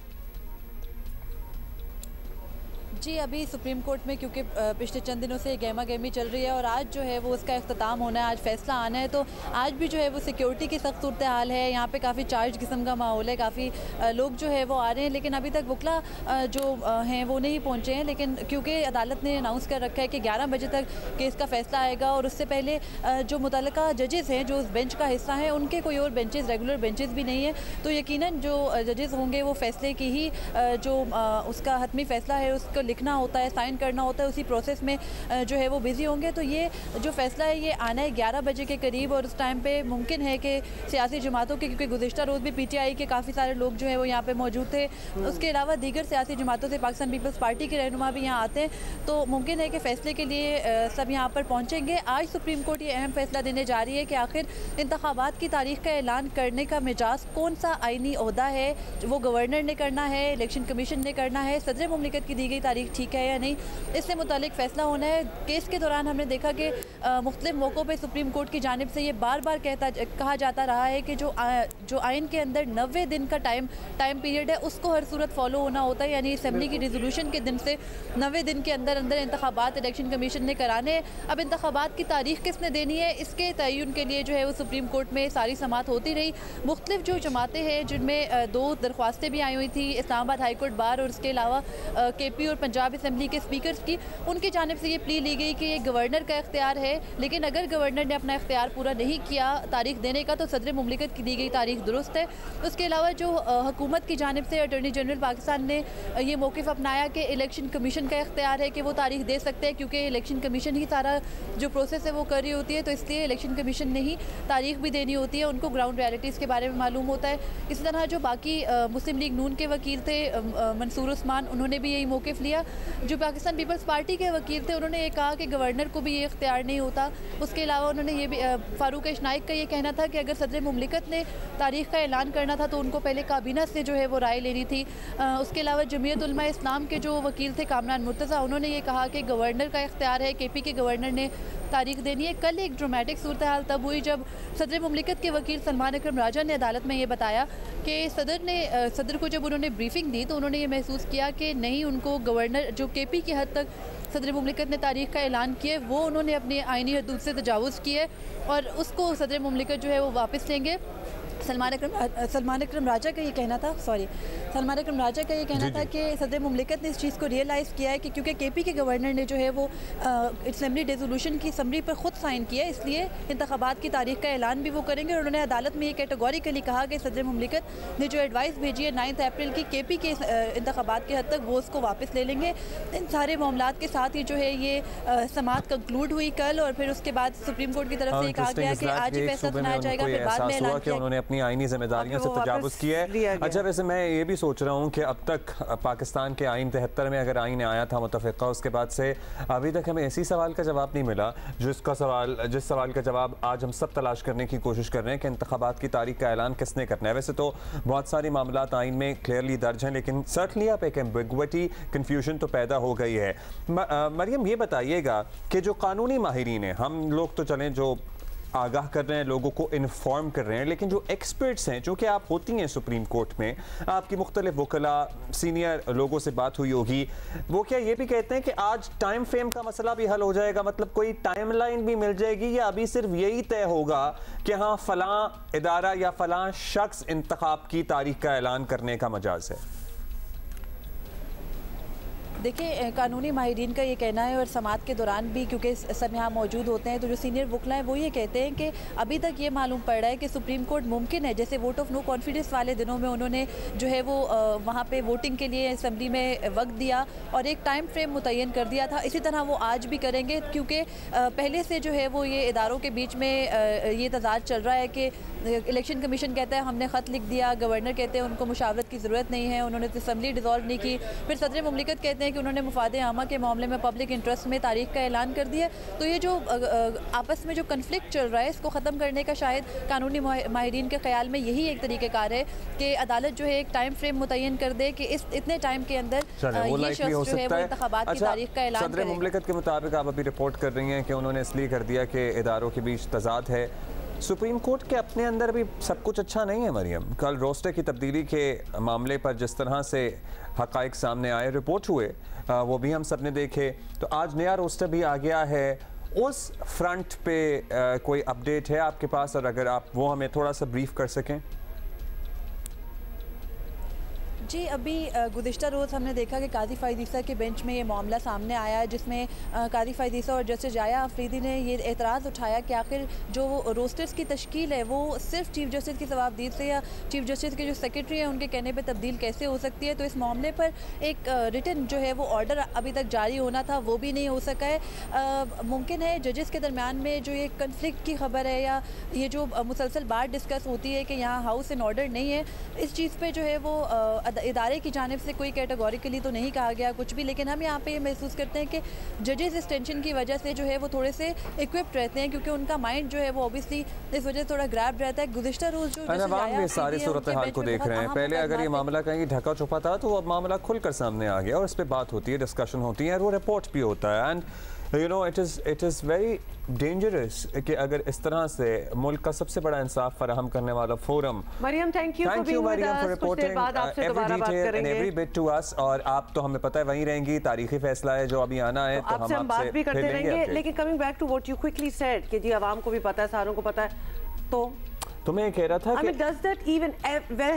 Speaker 5: जी, अभी सुप्रीम कोर्ट में क्योंकि पिछले चंद दिनों से गहमा गहमी चल रही है और आज जो है वो उसका इख्तिताम होना है, आज फैसला आना है, तो आज भी जो है वो सिक्योरिटी की सख्त सूरत हाल है। यहाँ पे काफ़ी चार्ज किस्म का माहौल है, काफ़ी लोग जो है वो आ रहे हैं, लेकिन अभी तक वकला जो हैं वो नहीं पहुँचे हैं। लेकिन क्योंकि अदालत ने अनाउंस कर रखा है कि 11 बजे तक केस का फैसला आएगा और उससे पहले जो मुतल्लिका जजेस हैं जो उस बेंच का हिस्सा हैं उनके कोई और बेंचेस, रेगुलर बेंचेस भी नहीं है, तो यकीनन जो जजेस होंगे वो फैसले की ही जो उसका हतमी फैसला है उसको लिखना होता है, साइन करना होता है, उसी प्रोसेस में जो है वो बिज़ी होंगे। तो ये जो फैसला है ये आना है 11 बजे के करीब, और उस टाइम पे मुमकिन है कि सियासी जमातों के, क्योंकि गुज़िश्ता रोज़ भी PTI के काफ़ी सारे लोग जो है वो यहाँ पे मौजूद थे, उसके अलावा दीगर सियासी जमातों से पाकिस्तान पीपल्स पार्टी के रहनुमा भी यहाँ आते हैं, तो मुमकिन है कि फ़ैसले के लिए सब यहाँ पर पहुँचेंगे। आज सुप्रीम कोर्ट ये अहम फैसला देने जा रही है कि आखिर इंतखाबात की तारीख का ऐलान करने का मिजाज कौन सा आइनी ओहदा है, वो गवर्नर ने करना है, इलेक्शन कमीशन ने करना है, सदर मुमलिकत की दी गई तारीख ठीक है या नहीं, इससे मुतालिक फ़ैसला होना है। केस के दौरान हमने देखा कि मुख्तलिफ मौक़ों पर सुप्रीम कोर्ट की जानिब से ये बार बार कहा जाता रहा है कि जो आइन के अंदर 90 दिन का टाइम पीरियड है उसको हर सूरत फॉलो होना होता है, यानी असम्बली की रिजोल्यूशन के दिन से 90 दिन के अंदर अंदर इंतखाबात इलेक्शन कमीशन ने कराने। अब इंतखाबात की तारीख किसने देनी है, इसके तयन के लिए जो है वो सुप्रीम कोर्ट में सारी समात होती रही। मुख्तलिफ जो जमातें हैं जिनमें 2 दरख्वास्तें भी आई हुई थी, इस्लामाबाद हाई कोर्ट बार और उसके अलावा KP और पंजाब असम्बली के स्पीकर्स की, उनकी जानिब से ये प्ली ली गई कि ये गवर्नर का इख्तियार है, लेकिन अगर गवर्नर ने अपना इख्तियार पूरा नहीं किया तारीख देने का तो सदर मुमलिकत की दी गई तारीख दुरुस्त है। उसके अलावा जो हुकूमत की जानिब से अटॉर्नी जनरल पाकिस्तान ने ये मौक़िफ़ अपनाया कि इलेक्शन कमीशन का इख्तियार है कि वो तारीख दे सकते हैं, क्योंकि इलेक्शन कमीशन ही सारा जो प्रोसेस है वो कर रही होती है, तो इसलिए इलेक्शन कमीशन ने ही तारीख भी देनी होती है, उनको ग्राउंड रियलिटीज़ के बारे में मालूम होता है। इसी तरह जो बाकी मुस्लिम लीग नून के वकील थे मंसूर उस्मान, उन्होंने भी यही मौक़िफ़ लिया। जो पाकिस्तान पीपल्स पार्टी के वकील थे उन्होंने ये कहा कि गवर्नर को भी ये इख्तियार नहीं होता। उसके अलावा उन्होंने ये भी फारूक इशनाइक का ये कहना था कि अगर सदर मुमलिकत ने तारीख का ऐलान करना था तो उनको पहले काबीना से जो है वो राय लेनी थी। उसके अलावा जमीयत उलमा इस्लाम के जो वकील थे कामरान मुर्तज़ा, उन्होंने ये कहा कि गवर्नर का इख्तियार है, KP के गवर्नर ने तारीख देनी है। कल एक ड्रामेटिक सूरत हाल तब हुई जब सदर मुमलिकत के वकील सलमान अकरम राजा ने अदालत में ये बताया कि सदर को जब उन्होंने ब्रीफिंग दी तो उन्होंने ये महसूस किया कि नहीं, उनको गवर्नर जो KP की हद तक सदर मुमलिकत ने तारीख का ऐलान किया वो उन्होंने अपनी आइनी हदूद से तजावुज़ किया और उसको सदर मुमलिकत जो है वो वापस लेंगे। सलमान अकरम राजा का ये कहना था कि सदर मुमलिकत ने इस चीज़ को रियलाइज़ किया है कि क्योंकि KP के गवर्नर ने जो है वो असम्बली रेजोल्यूशन की समरी पर ख़ुद साइन किया, इसलिए इंतखाबात की तारीख का ऐलान भी वो करेंगे। और उन्होंने अदालत में ये कैटेगोरिकली कहा कि सदर मुमलिकत ने जो एडवाइस भेजी है 9 अप्रैल की KP के इंतखाबात की हद तक वो उसको वापस ले लेंगे। इन सारे मामलात के साथ ही जो है ये समात कंक्लूड हुई कल, और फिर उसके बाद सुप्रीम कोर्ट की तरफ से ये कहा गया कि आज ही फैसला सुनाया जाएगा, फिर बाद में ऐलान किया
Speaker 1: अपनी आईनी जिम्मेदारियों से तजावुज़ किया है। अच्छा, वैसे मैं ये भी सोच रहा हूँ कि अब तक पाकिस्तान के आइन 73 में अगर आइन आया था मुतफ़िक़ा, उसके बाद से अभी तक हमें ऐसी सवाल का जवाब नहीं मिला जिस सवाल का जवाब आज हम सब तलाश करने की कोशिश कर रहे हैं कि इंतखाबात की तारीख का ऐलान किसने करना है। वैसे तो बहुत सारी मामलात आइन में क्लियरली दर्ज हैं, लेकिन सर्टनली आप एक एम्बिग्विटी, कन्फ्यूजन तो पैदा हो गई है। मरियम, ये बताइएगा कि जो कानूनी माहिरीन हैं, हम लोग तो चलें जो आगाह कर रहे हैं, लोगों को इन्फॉर्म कर रहे हैं, लेकिन जो एक्सपर्ट्स हैं, चूँकि आप होती हैं सुप्रीम कोर्ट में, आपकी मुख्तलिफ वकला सीनियर लोगों से बात हुई होगी, वो क्या ये भी कहते हैं कि आज टाइम फ्रेम का मसला भी हल हो जाएगा, मतलब कोई टाइम लाइन भी मिल जाएगी, या अभी सिर्फ यही तय होगा कि हाँ फलां इदारा या फलां शख्स इंतखाब की तारीख का ऐलान करने का मजाज है?
Speaker 5: देखिए, कानूनी माहिरीन का ये कहना है और समात के दौरान भी क्योंकि सब यहाँ मौजूद होते हैं, तो जो सीनियर वकला हैं वो ये कहते हैं कि अभी तक ये मालूम पड़ रहा है कि सुप्रीम कोर्ट मुमकिन है, जैसे वोट ऑफ नो कॉन्फिडेंस वाले दिनों में उन्होंने जो है वो वहाँ पे वोटिंग के लिए असम्बली में वक्त दिया और एक टाइम फ्रेम मुतय्यन कर दिया था, इसी तरह वो आज भी करेंगे, क्योंकि पहले से जो है वो ये इदारों के बीच में ये तजाद चल रहा है कि इलेक्शन कमीशन कहता है हमने ख़त लिख दिया, गवर्नर कहते हैं उनको मुशावरत की ज़रूरत नहीं है, उन्होंने असम्बली डिज़ोल्व नहीं की, फिर सदर मुमलिकत कहते हैं कि उन्होंने मुफाद आमा के मामले में पब्लिक इंटरेस्ट में तारीख का ऐलान कर दिया। तो ये जो आपस में जो कन्फ्लिक्ट चल रहा है इसको ख़त्म करने का शायद कानूनी माहिरीन के ख्याल में यही एक तरीक़ेकार है कि अदालत जो है एक टाइम फ्रेम मुतय्यन कर दे कि इतने टाइम के अंदर ये शख्स जो है वो इंतखाबात की तारीख का ऐलान करेगा।
Speaker 1: सदर मुमलिकत के मुताबिक आप अभी रिपोर्ट कर रही हैं कि उन्होंने इसलिए कर दिया कि इदारों के बीच तजाद है। सुप्रीम कोर्ट के अपने अंदर भी सब कुछ अच्छा नहीं है मरियम। कल रोस्टर की तब्दीली के मामले पर जिस तरह से हक़ाइक़ सामने आए, रिपोर्ट हुए, वो भी हम सब ने देखे, तो आज नया रोस्टर भी आ गया है। उस फ्रंट पे कोई अपडेट है आपके पास, और अगर आप वो हमें थोड़ा सा ब्रीफ कर सकें।
Speaker 5: जी अभी गुज़िश्ता रोज़ हमने देखा कि काजी फ़ाइज़ ईसा के बेंच में ये मामला सामने आया, जिसमें काजी फ़ाइज़ ईसा और जस्टिस जाया अफरीदी ने ये एतराज़ उठाया कि आखिर जो रोस्टर्स की तश्कील है वो सिर्फ चीफ जस्टिस की जवाबदेही से या चीफ जस्टिस के जो सेक्रेटरी हैं उनके कहने पर तब्दील कैसे हो सकती है। तो इस मामले पर एक रिटन जो है वो ऑर्डर अभी तक जारी होना था, वो भी नहीं हो सका है। मुमकिन है जजेस के दरमियान में जो ये कन्फ्लिक्ट की खबर है या ये जो मुसलसल बात डिस्कस होती है कि यहाँ हाउस इन ऑर्डर नहीं है, इस चीज़ पे जो है वो इदारे की जानिब से कोई कैटेगोरिकली तो नहीं कहा गया कुछ भी, लेकिन हम यहाँ पे ये महसूस करते हैं कि जजेस इस टेंशन की वजह से जो है वो थोड़े से इक्विप्ड रहते हैं, क्योंकि उनका माइंड जो है वो ऑब्वियसली इस वजह से थोड़ा ग्रैब रहता है। गुज़िश्ता रोज़ जो
Speaker 1: सारी सूरत हाल को देख रहे हैं, पहले अगर ये मामला कहीं ढका छुपा था तो अब मामला खुलकर सामने आ गया और इस पर बात होती है, डिस्कशन होती है और वो रिपोर्ट भी होता है। And you know it is very dangerous कि अगर इस तरह से मुल्क का सबसे बड़ा इंसाफ फराहम करने वाला forum.
Speaker 2: Maryam thank you
Speaker 1: Maryam for reporting every detail and every bit to us. और आप तो हमें पता है वहीं रहेंगी, तारीखी फैसला है जो अभी आना है, तो
Speaker 2: आपसे हम बात भी करते रहेंगे। लेकिन coming back to what you quickly said कि जी आवाम को भी पता है, सारों को पता है, तो
Speaker 1: मैं कह रहा था कि
Speaker 2: does that even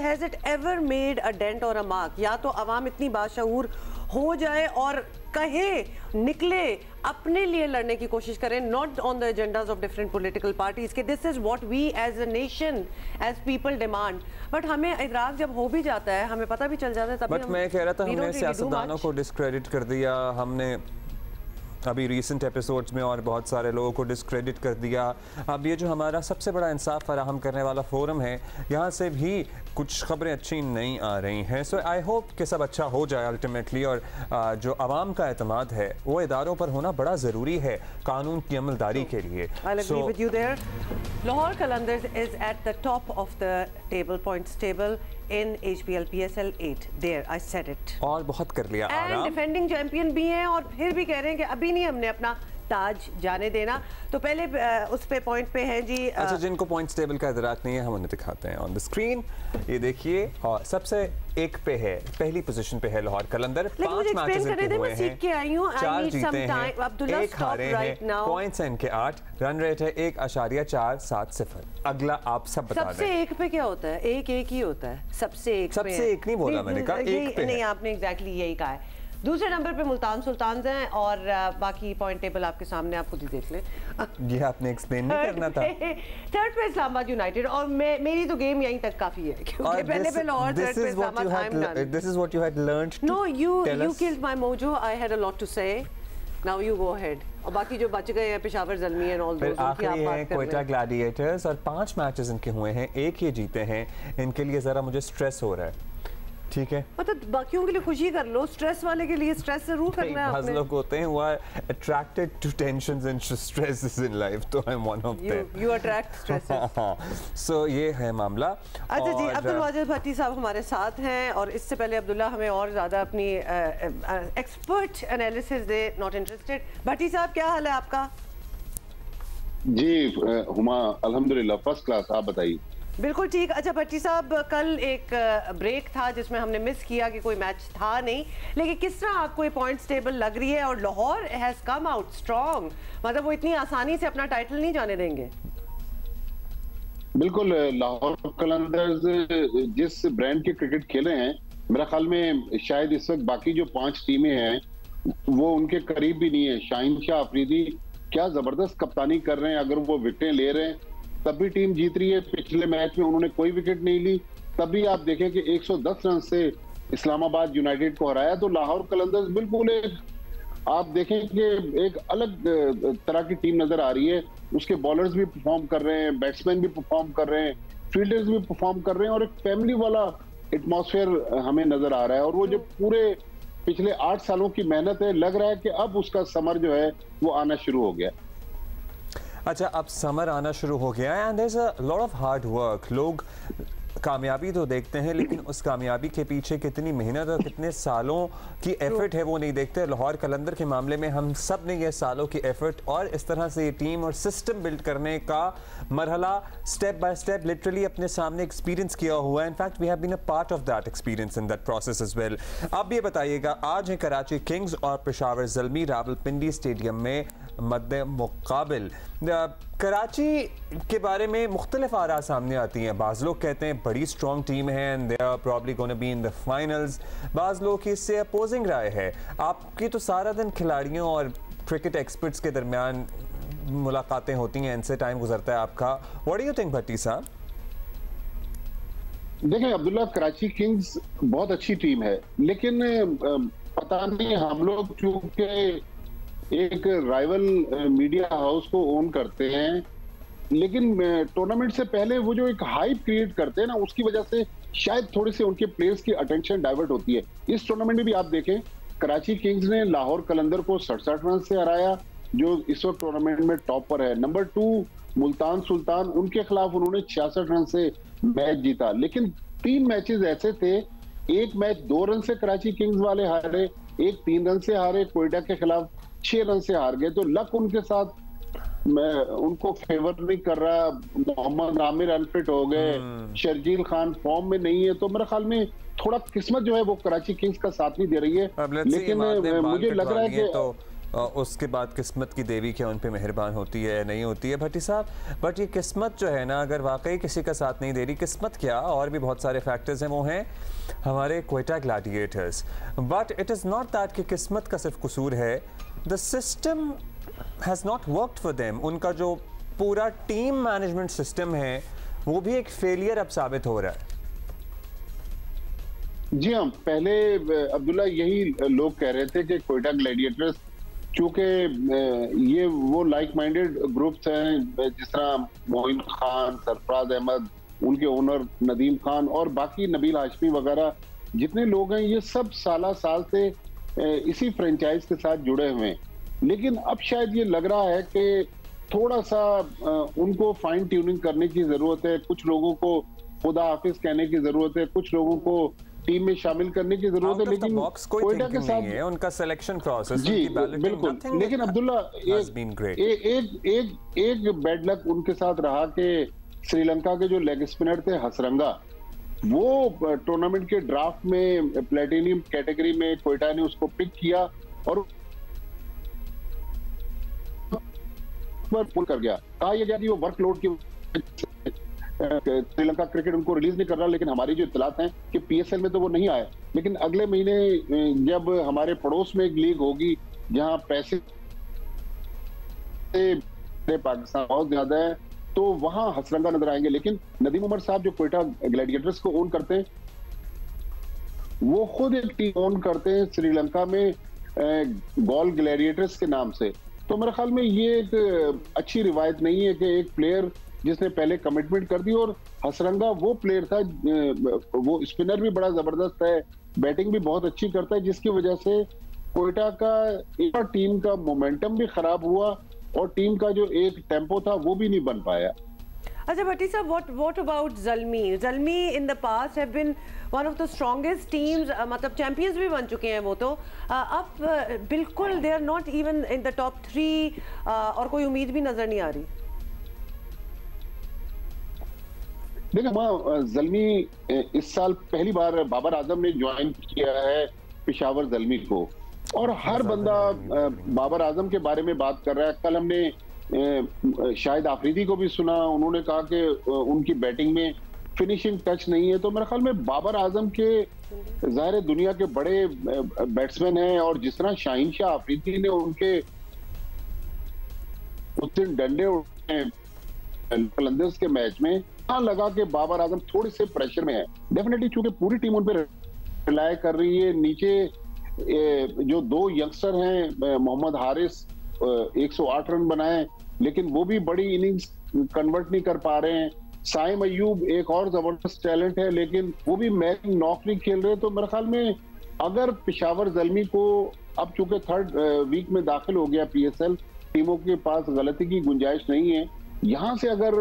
Speaker 2: has it ever made a dent or a mark? या तो आवाम इतनी बाशऊर हो जाए और कहे, निकले, अपने लिए लड़ने की कोशिश करें, not on the agendas of different political parties के this is what we as a nation as people demand. But हमें इदराक जब हो भी जाता है, हमें पता भी चल जाता है, तभी
Speaker 1: बट मैं कह रहा था हमने सियासतदानों को डिस्क्रेडिट कर दिया, हमने अभी रीसेंट एपिसोड्स में और बहुत सारे लोगों को डिस्क्रेडिट कर दिया। अब ये जो हमारा सबसे बड़ा इंसाफ फराहम करने वाला फोरम है, यहाँ से भी कुछ खबरें अच्छी नहीं आ रही हैं। सो आई होप कि सब अच्छा हो जाए अल्टीमेटली, और जो आवाम का एतमाद है वो इदारों पर होना बड़ा ज़रूरी है कानून की अमलदारी के लिए।
Speaker 2: Lahore Qalandars is at the top of the table, points table in HPL PSL 8 there I said it।
Speaker 1: और बहुत कर लिया
Speaker 2: and डिफेंडिंग चैंपियन भी हैं और फिर भी कह रहे हैं कि अभी नहीं हमने अपना ताज जाने देना। तो पहले उस पे पॉइंट पे है जी।
Speaker 1: अच्छा, जिनको पॉइंट्स टेबल का इदराक नहीं है हम उन्हें दिखाते हैं ऑन द स्क्रीन। ये देखिए, और सबसे एक पे है, पहली पोजीशन पे है लाहौर कलंदर, 5 मैचेस इनके हुए हैं, 4 जीते हैं, 1 हारे हैं, पॉइंट्स हैं इनके 8, रन रेट है 1.470। अगला आप सब बता दें।
Speaker 2: सबसे एक पे क्या होता है? एक ही होता है सबसे एक।
Speaker 1: सबसे एक नहीं बोला मैंने, कहा एक पे
Speaker 2: नहीं, आपने एग्जैक्टली यही कहा है। दूसरे नंबर पे मुल्तान सुल्तान्स हैं और बाकी पॉइंट टेबल आपके सामने, आप खुद ही देख लें।
Speaker 1: ये आपने एक्सप्लेन नहीं करना था।
Speaker 2: थर्ड पे इस्लामाबाद यूनाइटेड, और मेरी तो गेम यहीं तक काफी है, क्योंकि पहले पे लाहौर, थर्ड पे Islamabad.
Speaker 1: This is what you had learned to
Speaker 2: No, you killed my mojo. I had a lot to say. Now you go ahead. और बाकी जो बच गए हैं पेशावर ज़ल्मी एंड ऑल दोस्त, उनकी आप बात कर
Speaker 1: क्वेटा ग्लैडिएटर्स, और 5 मैचेस इनके हुए हैं, 1 ये जीते हैं। इनके लिए जरा मुझे स्ट्रेस हो रहा है, ठीक है,
Speaker 2: मतलब बाकियों के लिए खुशी कर लो, स्ट्रेस वाले के लिए स्ट्रेस जरूर करना है आपने।
Speaker 1: लोग होते हैं वो attracted to tensions and stresses in life, तो I am one of them.
Speaker 2: You attract stresses.
Speaker 1: So ये है मामला।
Speaker 2: अच्छा जी, अब्दुल वाजिद भट्टी साहब हमारे साथ हैं, और इससे पहले अब्दुल्ला हमें और ज़्यादा अपनी एक्सपर्ट एनालिसिस दे, नॉट इंटरेस्टेड। भट्टी साहब क्या हाल है आपका?
Speaker 6: जी हुमा, अल्हम्दुलिल्लाह फर्स्ट क्लास, आप बताइए।
Speaker 2: बिल्कुल ठीक। अच्छा भट्टी साहब, कल एक ब्रेक था जिसमें हमने मिस किया कि कोई मैच था नहीं, लेकिन किस तरह आपको ये पॉइंट्स टेबल लग रही है? और Lahore has come out strong, मतलब वो इतनी आसानी से अपना टाइटल नहीं जाने देंगे।
Speaker 6: बिल्कुल, लाहौर कलंदर्स जिस ब्रांड के क्रिकेट खेले हैं, मेरा ख्याल में शायद इस वक्त बाकी जो 5 टीमें हैं वो उनके करीब भी नहीं है। शाहीन शाह अफरीदी क्या जबरदस्त कप्तानी कर रहे हैं, अगर वो विकेटें ले रहे हैं तब भी टीम जीत रही है। पिछले मैच में उन्होंने कोई विकेट नहीं ली, तब भी आप देखें कि 110 रन से इस्लामाबाद यूनाइटेड को हराया। तो लाहौर कलंदर्स बिल्कुल आप देखें कि एक अलग तरह की टीम नजर आ रही है। उसके बॉलर्स भी परफॉर्म कर रहे हैं, बैट्समैन भी परफॉर्म कर रहे हैं, फील्डर्स भी परफॉर्म कर रहे हैं, और एक फैमिली वाला एटमॉस्फेयर हमें नजर आ रहा है। और वो जो पूरे पिछले 8 सालों की मेहनत है, लग रहा है कि अब उसका समर जो है वो आना शुरू हो गया।
Speaker 1: अच्छा, अब समर आना शुरू हो गया है and there is a lot of hard work. लोग कामयाबी तो देखते हैं, लेकिन उस कामयाबी के पीछे कितनी मेहनत और कितने सालों की एफर्ट है वो नहीं देखते। लाहौर कलंदर के मामले में हम सब ने ये सालों की एफर्ट और इस तरह से ये टीम और सिस्टम बिल्ड करने का मरहला स्टेप बाय स्टेप लिटरली अपने सामने एक्सपीरियंस किया हुआ है। In fact we have been a part of that experience in that process as well. अब ये बताइएगा, आज है कराची किंग्स और पेशावर ज़ल्मी रावलपिंडी स्टेडियम में मद्दे मुकाबिल कराची के बारे में मुख्तलिफ आरा सामने आती हैं। बाज़ लोग कहते हैं बड़ी स्ट्रॉन्ग टीम है and they are probably gonna be in the finals. बाज़ लोग की इससे अपोजिंग राय है। आपकी तो सारा दिन खिलाड़ियों और क्रिकेट एक्सपर्ट्स के दरमियान मुलाकातें होती हैं, इनसे टाइम गुजरता है आपका। व्हाट डू यू थिंक भट्टी साहब?
Speaker 6: देखें अब्दुल्ला, कराची किंग्स बहुत अच्छी टीम है, लेकिन पता नहीं हम लोग चूंकि एक राइवल मीडिया हाउस को ओन करते हैं, लेकिन टूर्नामेंट से पहले वो जो एक हाइप क्रिएट करते हैं ना, उसकी वजह से शायद थोड़ी सी उनके प्लेयर्स की अटेंशन डाइवर्ट होती है। इस टूर्नामेंट में भी आप देखें, कराची किंग्स ने लाहौर कलंदर को 67 रन से हराया, जो इस वक्त टूर्नामेंट में टॉप पर है। नंबर 2 मुल्तान सुल्तान, उनके खिलाफ उन्होंने 66 रन से मैच जीता। लेकिन 3 मैचेस ऐसे थे, एक मैच 2 रन से कराची किंग्स वाले हारे, एक 3 रन से हारे, कोयटा के खिलाफ 6 रन से हार गए। तो लक उनके साथ उनको फेवर नहीं कर रहा। मोहम्मद आमिर अनफिट हो गए, शर्जील खान फॉर्म में नहीं है, तो मेरे ख्याल में थोड़ा किस्मत जो है वो कराची किंग्स का साथ नहीं दे रही है। लेकिन मुझे लग रहा है कि
Speaker 1: तो उसके बाद किस्मत की देवी क्या उन पे मेहरबान होती है, नहीं होती है भट्टी साहब। बट ये किस्मत जो है ना, अगर वाकई किसी का साथ नहीं दे रही, किस्मत क्या और भी बहुत सारे फैक्टर्स हैं, वो हैं हमारे Quetta Gladiators. But it is not that कि किस्मत का सिर्फ कसूर है, the system has not worked for them. उनका जो पूरा टीम मैनेजमेंट सिस्टम है वो भी एक फेलियर अब साबित हो रहा है।
Speaker 6: जी हाँ, पहले अब्दुल्ला यही लोग कह रहे थे कि क्वेटा ग्लैडिएटर्स, चूंकि ये वो लाइक माइंडेड ग्रुप्स हैं, जिस तरह मोइन खान, सरफराज अहमद, उनके ओनर नदीम खान और बाकी नबील हाशमी वगैरह जितने लोग हैं, ये सब साल से इसी फ्रेंचाइज के साथ जुड़े हुए हैं। लेकिन अब शायद ये लग रहा है कि थोड़ा सा उनको फाइन ट्यूनिंग करने की जरूरत है, कुछ लोगों को खुदा हाफिज कहने की जरूरत है, कुछ लोगों को टीम में शामिल करने की जरूरत है। लेकिन कोयटा के साथ
Speaker 1: है उनका सिलेक्शन प्रोसेस,
Speaker 6: जी बिल्कुल। लेकिन अब्दुल्ला एक बैड लक उनके साथ रहा कि श्रीलंका के जो लेग स्पिनर थे हसरंगा, वो टूर्नामेंट के ड्राफ्ट में प्लेटिनियम कैटेगरी में कोयटा ने उसको पिक किया और पुल कर गया। कहा यह गया कि वो वर्कलोड की श्रीलंका क्रिकेट उनको रिलीज नहीं कर रहा, लेकिन हमारी जो इत्तलात हैं कि पीएसएल में तो वो नहीं आए। लेकिन अगले महीने जब हमारे पड़ोस में एक लीग होगी जहां पैसे पाकिस्तान बहुत ज्यादा है, तो वहां हसरंगा नजर आएंगे। लेकिन नदीम उमर साहब जो क्वेटा ग्लैडिएटर्स को ओन करते हैं, वो खुद एक टीम ओन करते हैं श्रीलंका में गॉल ग्लैडिएटर्स के नाम से। तो मेरे ख्याल में ये एक अच्छी रिवायत नहीं है कि एक प्लेयर जिसने पहले कमिटमेंट कर दी, और हसरंगा वो प्लेयर था, वो स्पिनर भी बड़ा जबरदस्त है, बैटिंग भी बहुत अच्छी करता है, जिसकी वजह से कोयटा का टीम का मोमेंटम भी खराब हुआ और टीम का जो एक टेम्पो था वो भी नहीं बन पाया।
Speaker 2: अच्छा भट्टी साहब, what about Zalmi? Zalmi in the past have been one of the strongest teams, मतलब चैंपियंस भी बन चुके हैं वो तो। अब बिल्कुल they are not even in the top 3 और कोई उम्मीद भी नजर नहीं आ रही।
Speaker 6: देखो जल्मी इस साल पहली बार बाबर आजम ने ज्वाइन किया है पेशावर जल्मी को, और हर बंदा बाबर आजम के बारे में बात कर रहा है। कल हमने शाहिद आफरीदी को भी सुना, उन्होंने कहा कि उनकी बैटिंग में फिनिशिंग टच नहीं है। तो मेरे ख्याल में बाबर आजम के ज़ाहिर दुनिया के बड़े बैट्समैन हैं, और जिस तरह शाहीन शाह आफरीदी ने उनके उस दिन डंडे उठाए कलंदर्स के मैच में, लगा कि बाबर आजम थोड़े से प्रेशर में है। डेफिनेटली चूंकि पूरी टीम उन पर रिलाय कर रही है। नीचे जो 2 यंगस्टर हैं, मोहम्मद हारिस 108 रन बनाए, लेकिन वो भी बड़ी इनिंग्स कन्वर्ट नहीं कर पा रहे हैं। साइम अयूब एक और जबरदस्त टैलेंट है, लेकिन वो भी मैच नॉक नहीं खेल रहे। तो मेरे ख्याल में अगर पेशावर जल्मी को अब चूंकि 3rd वीक में दाखिल हो गया पीएसएल, टीमों के पास गलती की गुंजाइश नहीं है। यहाँ से अगर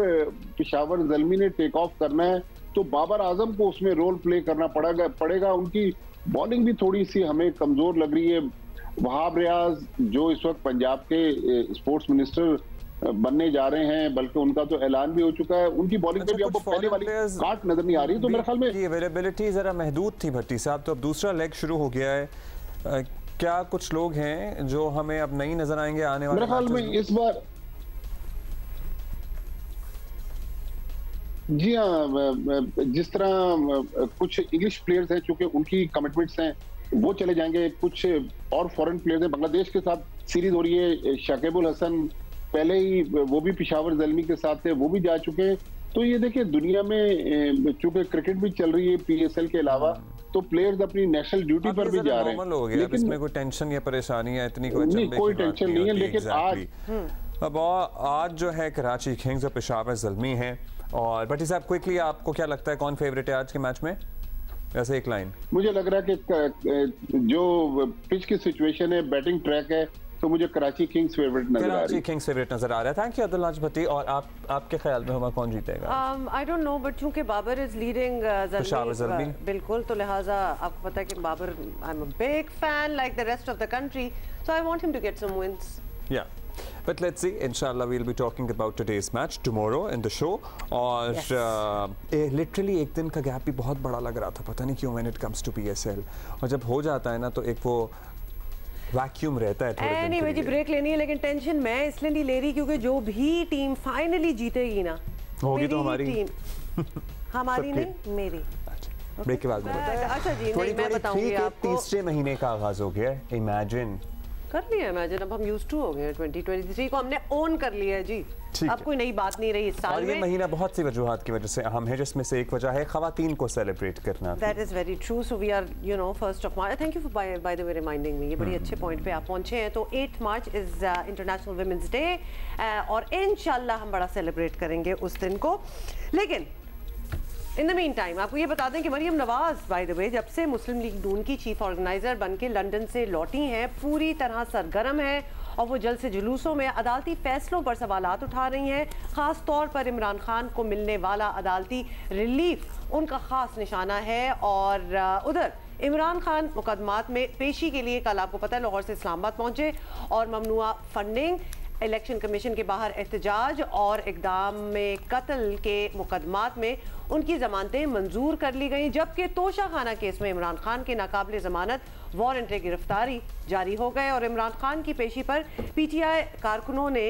Speaker 6: पेशावर जल्मी ने टेक ऑफ करना है तो बाबर आजम को उसमें रोल प्ले करना पड़ेगा। उनकी बॉलिंग भी थोड़ी सी हमें कमजोर लग रही है। वहाब रियाज जो इस वक्त पंजाब के स्पोर्ट्स मिनिस्टर बनने जा रहे हैं, बल्कि उनका तो ऐलान भी हो चुका है, उनकी बॉलिंग पे भी आपको पहले वाली काट नजर नहीं आ रही। तो मेरे ख्याल में
Speaker 1: अवेलेबिलिटी जरा महदूद थी भट्टी साहब, तो अब दूसरा लेग शुरू हो गया है। क्या कुछ लोग हैं जो हमें अब नहीं नजर आएंगे आने वाले
Speaker 6: मेरे ख्याल में इस बार? जी हाँ, जिस तरह कुछ इंग्लिश प्लेयर्स हैं, चूंकि उनकी कमिटमेंट्स हैं, वो चले जाएंगे। कुछ और फॉरेन प्लेयर्स हैं, बांग्लादेश के साथ सीरीज हो रही है, शाकिबुल हसन पहले ही वो भी पेशावर ज़ल्मी के साथ थे, वो भी जा चुके हैं। तो ये देखिए, दुनिया में चूंकि क्रिकेट भी चल रही है PSL के अलावा, तो प्लेयर्स अपनी नेशनल ड्यूटी पर भी जा रहे हैं।
Speaker 1: लेकिन इसमें कोई टेंशन या परेशानी है इतनी
Speaker 6: कोई टेंशन नहीं है। लेकिन
Speaker 1: अब आज जो है कराची किंग्स और पेशावर ज़ल्मी है। और भट्टी साहब, क्विकली आपको क्या लगता है कौन फेवरेट है आज के मैच में? वैसे एक लाइन
Speaker 6: मुझे लग रहा है कि जो पिच की सिचुएशन है, बैटिंग ट्रैक है, तो मुझे कराची किंग्स फेवरेट नजर आ रही है।
Speaker 1: कराची किंग्स फेवरेट नजर आ रहा है। थैंक यू अब्दुल भट्टी। और आपके ख्याल में हुआ कौन जीतेगा?
Speaker 2: आई डोंट नो, बट चूंकि बाबर इज लीडिंग ज़ल्मी, बिल्कुल, तो लिहाजा आपको पता है कि Babar, I am a big fan like the rest of the country, so I want him to get some wins.
Speaker 1: या But let's see, inshallah we'll be talking about today's match tomorrow in the show. और literally एक दिन का gap भी बहुत बड़ा लग रहा था, पता नहीं क्यों, when it comes to PSL। और जब हो जाता है ना तो एक वो वैक्यूम रहता है थोड़े दिन के लिए।
Speaker 2: जी ब्रेक लेनी है, लेकिन टेंशन मैं इसलिए नहीं ले रही क्योंकि जो भी टीम फाइनली जीतेगी ना,
Speaker 1: होगी तो हमारी
Speaker 2: टीम, हमारी नहीं, मेरी।
Speaker 1: ब्रेक के बाद
Speaker 2: अच्छा जी, नहीं मैं बताऊंगी आपको।
Speaker 1: तीसरे महीने का आगाज हो गया, इमेजिन
Speaker 2: कर लिया इमेजिन। अब हम यूज्ड टू हो गए, 2023 को हमने ओन कर लिया है जी। अब कोई नई बात नहीं रही इस साल
Speaker 1: और ये महीना बहुत सी वजूहात की वजह से अहम है, जिसमें से एक वजह है खवातीन को सेलिब्रेट करना।
Speaker 2: That is very true. So we are, you know, 1 March. Thank you for by the way reminding me. ये बड़ी अच्छे पॉइंट पे आप पहुंचे हैं। तो 8 मार्च इज इंटरनेशनल वुमेन्स डे और इंशाल्लाह हम बड़ा सेलिब्रेट करेंगे उस दिन को। लेकिन इन द मीन टाइम आपको ये बता दें कि Maryam Nawaz, by the way, जब से मुस्लिम लीग नून की चीफ ऑर्गेनाइजर बनके लंदन से लौटी हैं, पूरी तरह सरगर्म है और वो जल्द से जुलूसों में अदालती फैसलों पर सवालात उठा रही हैं। खास तौर पर इमरान खान को मिलने वाला अदालती रिलीफ उनका खास निशाना है। और उधर इमरान खान मुकदमात में पेशी के लिए कल आपको पता है लाहौर से इस्लामाबाद पहुंचे और ममनुआ फंडिंग, इलेक्शन कमीशन के बाहर एहतजाज और इकदाम में कत्ल के मुकदमात में उनकी जमानतें मंजूर कर ली गई। जबकि तोशा खाना केस में इमरान खान के नाकाबिले जमानत वारंट गिरफ्तारी जारी हो गए और इमरान खान की पेशी पर PTI कारकुनों ने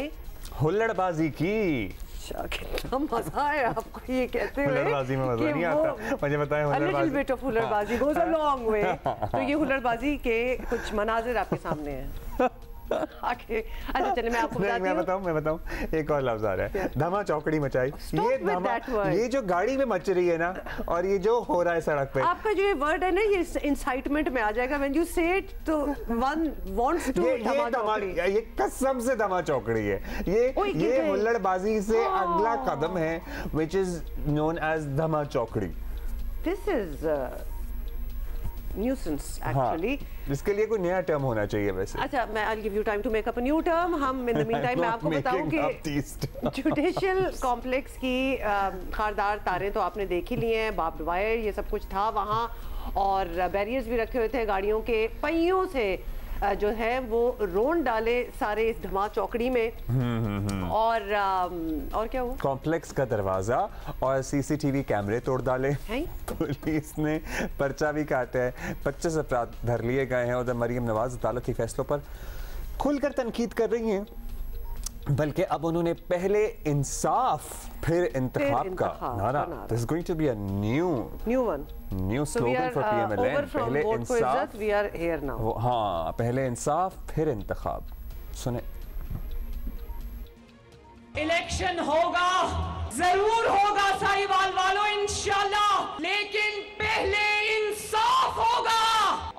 Speaker 1: हुल्लड़बाजी की।
Speaker 2: कितना मजा है आपको ये कहते हुए।
Speaker 1: हुल्लड़बाजी में मजा नहीं आता, मुझे बताएं।
Speaker 2: हुल्लड़बाजी goes a long way। तो ये हुल्लड़बाजी के कुछ मनाजिर आपके सामने हैं। अच्छा चलिए मैं आपको
Speaker 1: मैं बताऊं एक और लफ्ज आ रहा है, धमा चौकड़ी मचाई। ये जो गाड़ी में मच रही है ना, और ये जो हो रहा है सड़क पे,
Speaker 2: आपका जो ये वर्ड है ना, ये इंसाइटमेंट में आ जाएगा। व्हेन यू से इट तो वन वांट्स टू धमा चौकड़ी।
Speaker 1: ये कसम से धमा चौकड़ी है। ये हुल्लड़बाजी से अगला कदम है, व्हिच इज नोन एज धमा चौकड़ी।
Speaker 2: This is nuisance actually.
Speaker 1: इसके लिए कोई नया टर्म होना चाहिए वैसे।
Speaker 2: अच्छा, मैं I give you time to make up a new term. हम इन द मीन टाइम मैं आपको बताऊं कि जुडिशियल कॉम्प्लेक्स की खारदार तारें तो आपने देख ही लिए हैं, बार्ब्ड वायर, ये सब कुछ था वहाँ, और बैरियर्स भी रखे हुए थे। गाड़ियों के पहियों से जो है वो रोन डाले सारे इस धमा चौकड़ी में। और क्या हुआ?
Speaker 1: कॉम्प्लेक्स का दरवाजा और CCTV कैमरे तोड़ डाले। पुलिस ने पर्चा भी काटा है। 25 अपराध धर लिए गए हैं। उधर मरियम नवाज अदालती फैसलों पर खुलकर तनकीद कर रही हैं, बल्कि अब उन्होंने पहले इंसाफ फिर इंतखाब का नारा। This is going to be a new slogan for PMLN। पहले इंसाफ,
Speaker 2: वी आर हियर नाउ।
Speaker 1: हाँ, पहले इंसाफ फिर इंतखाब। सुने,
Speaker 7: इलेक्शन होगा, जरूर होगा साहिवाल वालों, इंशाल्लाह, लेकिन पहले इंसाफ होगा।